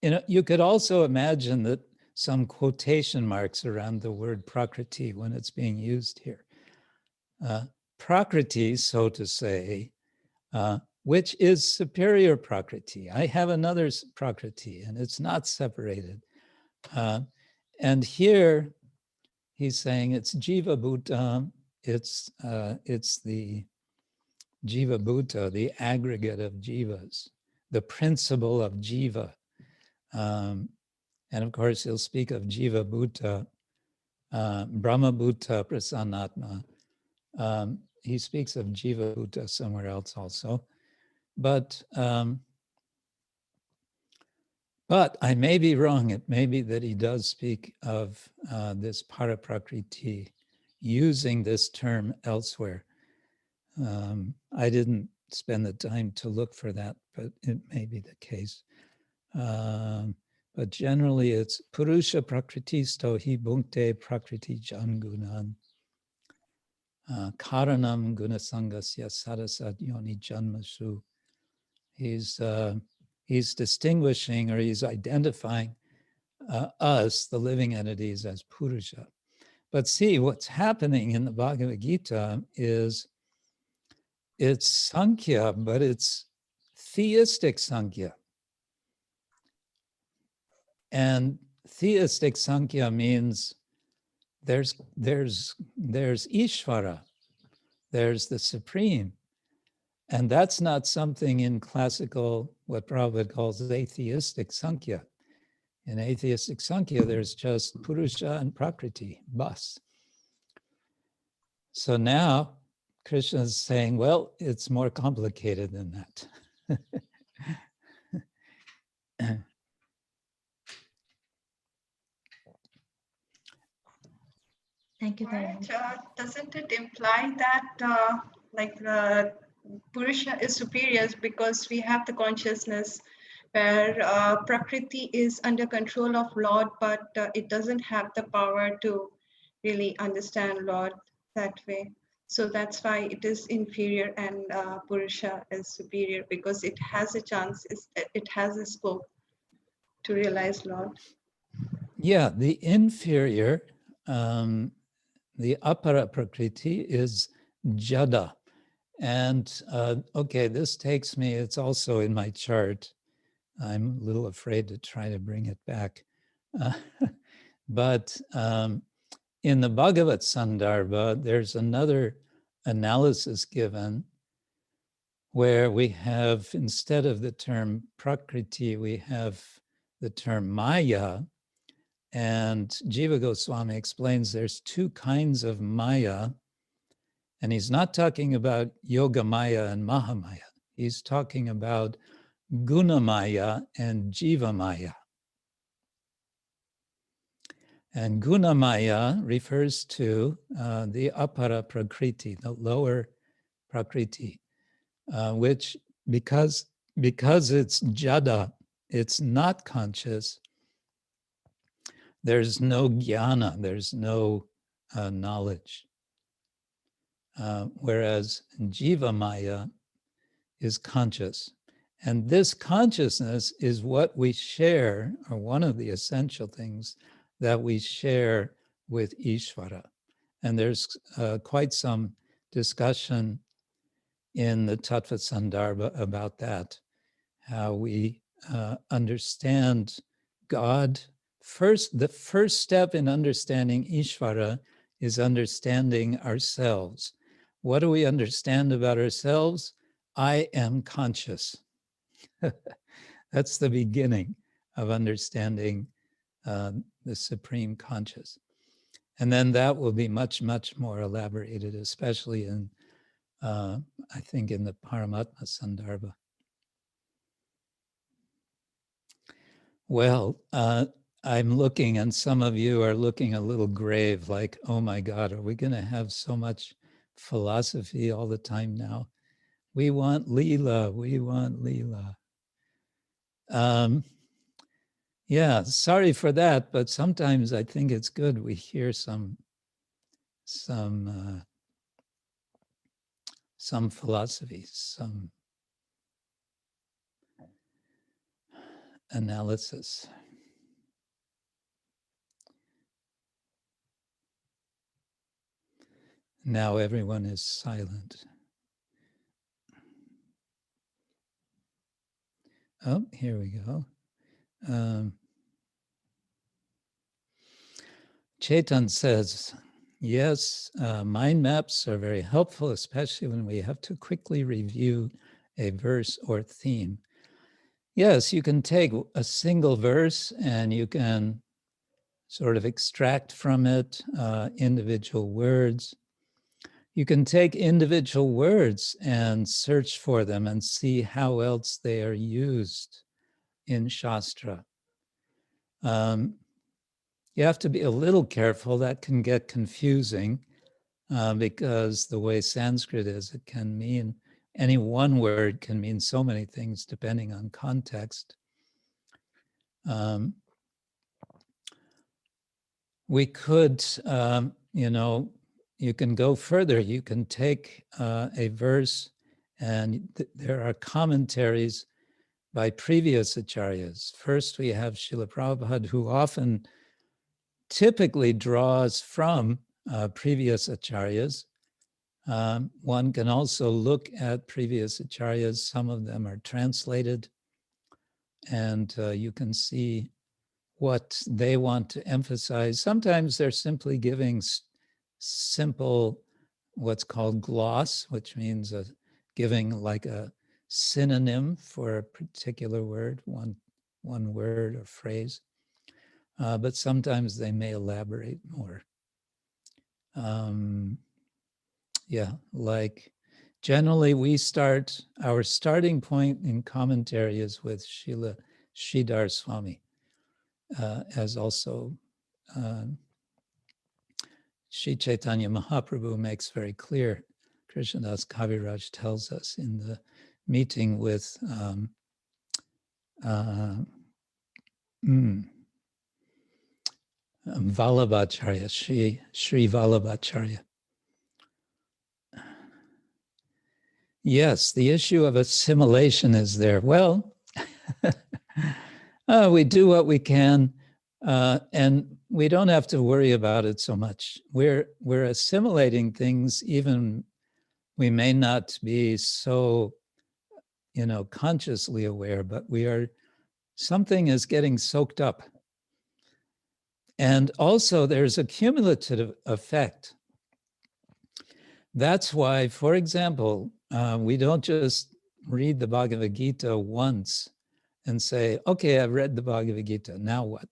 you could also imagine that some quotation marks around the word Prakriti when it's being used here. Prakriti, so to say, which is superior Prakriti. I have another Prakriti, and it's not separated. And here, he's saying it's Jiva Bhuta, it's the Jiva Bhuta, the aggregate of jivas, the principle of jiva. And of course, he'll speak of Jiva Bhuta, Brahma Bhuta Prasannatma. He speaks of Jiva Bhuta somewhere else also. But I may be wrong. It may be that he does speak of this Paraprakriti using this term elsewhere. I didn't spend the time to look for that, but it may be the case. But but generally it's Purusha Prakritisto hi bhunkte Prakriti jangunan Karanam gunasangasya sadasat yoni janmasu. He's distinguishing, or he's identifying us, the living entities, as Purusha. But see, what's happening in the Bhagavad Gita is it's Sankhya, but it's theistic Sankhya. And theistic Sankhya means there's Ishvara, there's the Supreme. And that's not something in classical, what Prabhupada calls atheistic Sankhya. In atheistic Sankhya, there's just Purusha and Prakriti, bas. So now Krishna is saying, well, it's more complicated than that. Thank you very much. Doesn't it imply that Purusha is superior because we have the consciousness where Prakriti is under control of Lord, but it doesn't have the power to really understand Lord that way. So that's why it is inferior, and Purusha is superior because it has a chance, it has a scope to realize Lord. Yeah, the inferior, the apara Prakriti is Jada. And okay, this takes me, it's also in my chart. I'm a little afraid to try to bring it back. But in the Bhagavad Sandarbha, there's another analysis given where we have, instead of the term Prakriti, we have the term Maya. And Jiva Goswami explains there's two kinds of Maya. And he's not talking about Yoga Maya and Mahamaya. He's talking about Guna Maya and Jiva Maya. And Guna Maya refers to the apara Prakriti, the lower Prakriti, which because it's Jada, it's not conscious, there's no jnana, there's no knowledge. Whereas Jiva Maya is conscious. And this consciousness is what we share, or one of the essential things that we share with Ishvara. And there's quite some discussion in the Tattva Sandarbha about that, how we understand God. The first step in understanding Ishvara is understanding ourselves. What do we understand about ourselves? I am conscious. That's the beginning of understanding the Supreme Conscious. And then that will be much, much more elaborated, especially in, I think, in the Paramatma Sandarbha. Well, I'm looking, and some of you are looking a little grave, like, oh my God, are we going to have so much philosophy all the time now? We want Leela, we want Leela. Yeah, sorry for that, but sometimes I think it's good we hear some philosophy, some analysis. Now everyone is silent. Oh, here we go. Chetan says, yes, mind maps are very helpful, especially when we have to quickly review a verse or theme. Yes, you can take a single verse and you can sort of extract from it individual words. You can take individual words and search for them and see how else they are used in Shastra. You have to be a little careful. That can get confusing because the way Sanskrit is, it can mean, any one word can mean so many things depending on context. we could, you know, you can go further. You can take a verse, and there are commentaries by previous acharyas. First, we have Srila Prabhupada, who often typically draws from previous acharyas. One can also look at previous acharyas. Some of them are translated, and you can see what they want to emphasize. Sometimes they're simply giving simple, what's called gloss, which means giving like a synonym for a particular word, one word or phrase. But sometimes they may elaborate more. Yeah, like generally we start, our starting point in commentary is with Srila Kshetra Swami, as also Sri Chaitanya Mahaprabhu makes very clear. Krishnadas Kaviraj tells us in the meeting with Vallabhacharya, Sri Vallabhacharya. Yes, the issue of assimilation is there. Well, we do what we can, and we don't have to worry about it so much. We're assimilating things, even we may not be so, you know, consciously aware, but we are, something is getting soaked up. And also there's a cumulative effect. That's why, for example, we don't just read the Bhagavad Gita once and say, okay, I've read the Bhagavad Gita, now what?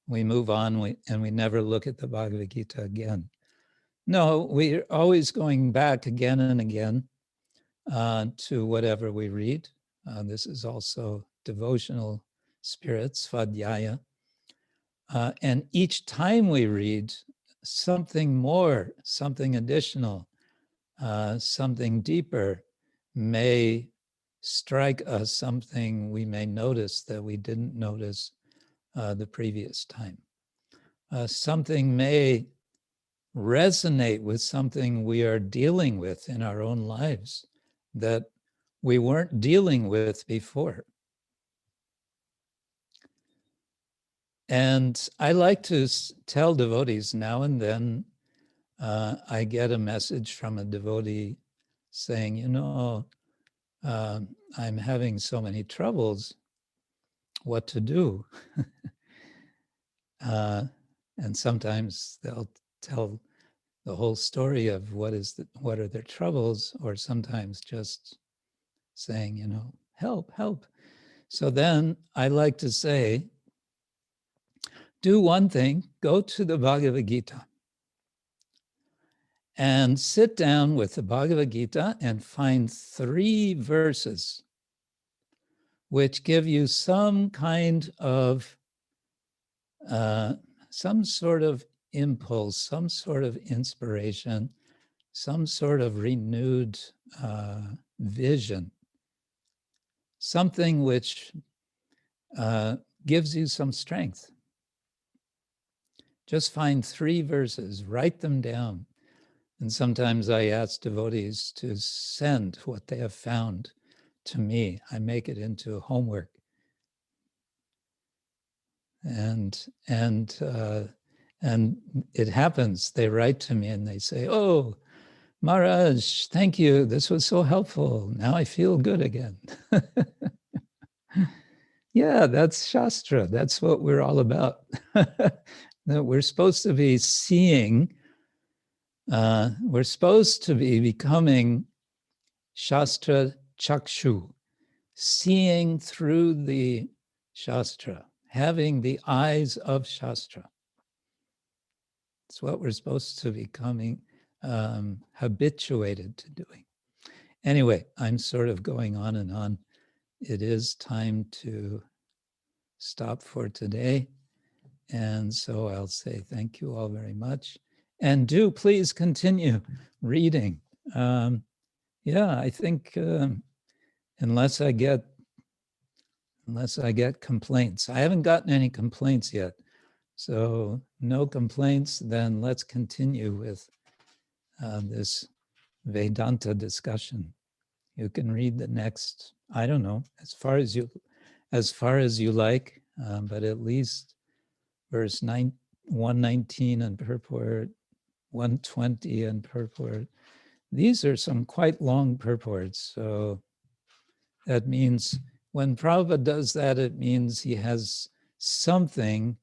We move on and we never look at the Bhagavad Gita again. No, we're always going back again and again to whatever we read. This is also devotional spirit, svadhyaya. And each time we read, something more, something additional, something deeper may strike us, something we may notice that we didn't notice the previous time. Something may resonate with something we are dealing with in our own lives that we weren't dealing with before. And I like to tell devotees now and then, I get a message from a devotee saying, you know, I'm having so many troubles, what to do? And sometimes they'll tell the whole story of what are their troubles, or sometimes just saying, you know, help, help. So then I like to say, do one thing, go to the Bhagavad Gita and sit down with the Bhagavad Gita and find 3 verses which give you some kind of, some sort of impulse, some sort of inspiration, some sort of renewed vision, something which gives you some strength. Just find 3 verses, write them down. And sometimes I ask devotees to send what they have found to me. I make it into homework. And it happens. They write to me and they say, oh, Maharaj, thank you. This was so helpful. Now I feel good again. Yeah, that's Shastra. That's what we're all about. We're supposed to be seeing, we're supposed to be becoming Shastra Chakshu, seeing through the Shastra, having the eyes of Shastra. It's what we're supposed to be becoming habituated to doing. Anyway, I'm sort of going on and on. It is time to stop for today. And so I'll say thank you all very much. And do please continue reading. Yeah, I think unless I get complaints. I haven't gotten any complaints yet. So no complaints, then let's continue with this Vedanta discussion. You can read the next, I don't know, as far as you like, but at least verse 119 and purport, 120 and purport. These are some quite long purports. So that means when Prabhupada does that, it means he has something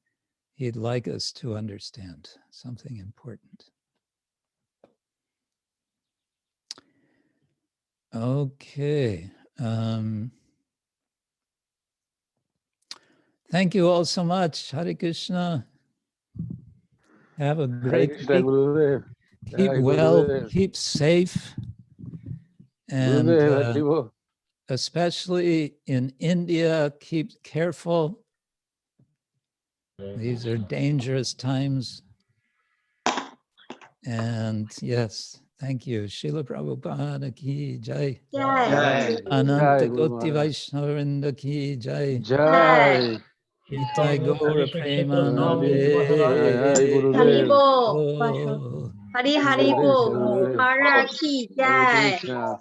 he'd like us to understand, something important. Okay. Thank you all so much. Hare Krishna. Have a great Krishna, week. Gurudev. Keep Jai well, Gurudev. keep safe. And Gurudev, Haribo. especially in India, keep careful. These are dangerous times. And yes, thank you. Srila Prabhupada ki jai. Jai. Ananta Jai Guru Koti Maharaj. Vaishnavrinda ki jai. Jai. Nitai Gaura Hare Premanande. Gurudev. Oh, Hari Hare Haribo, Krishna, Gurudev. Maharaj ki Hare jai. Krishna.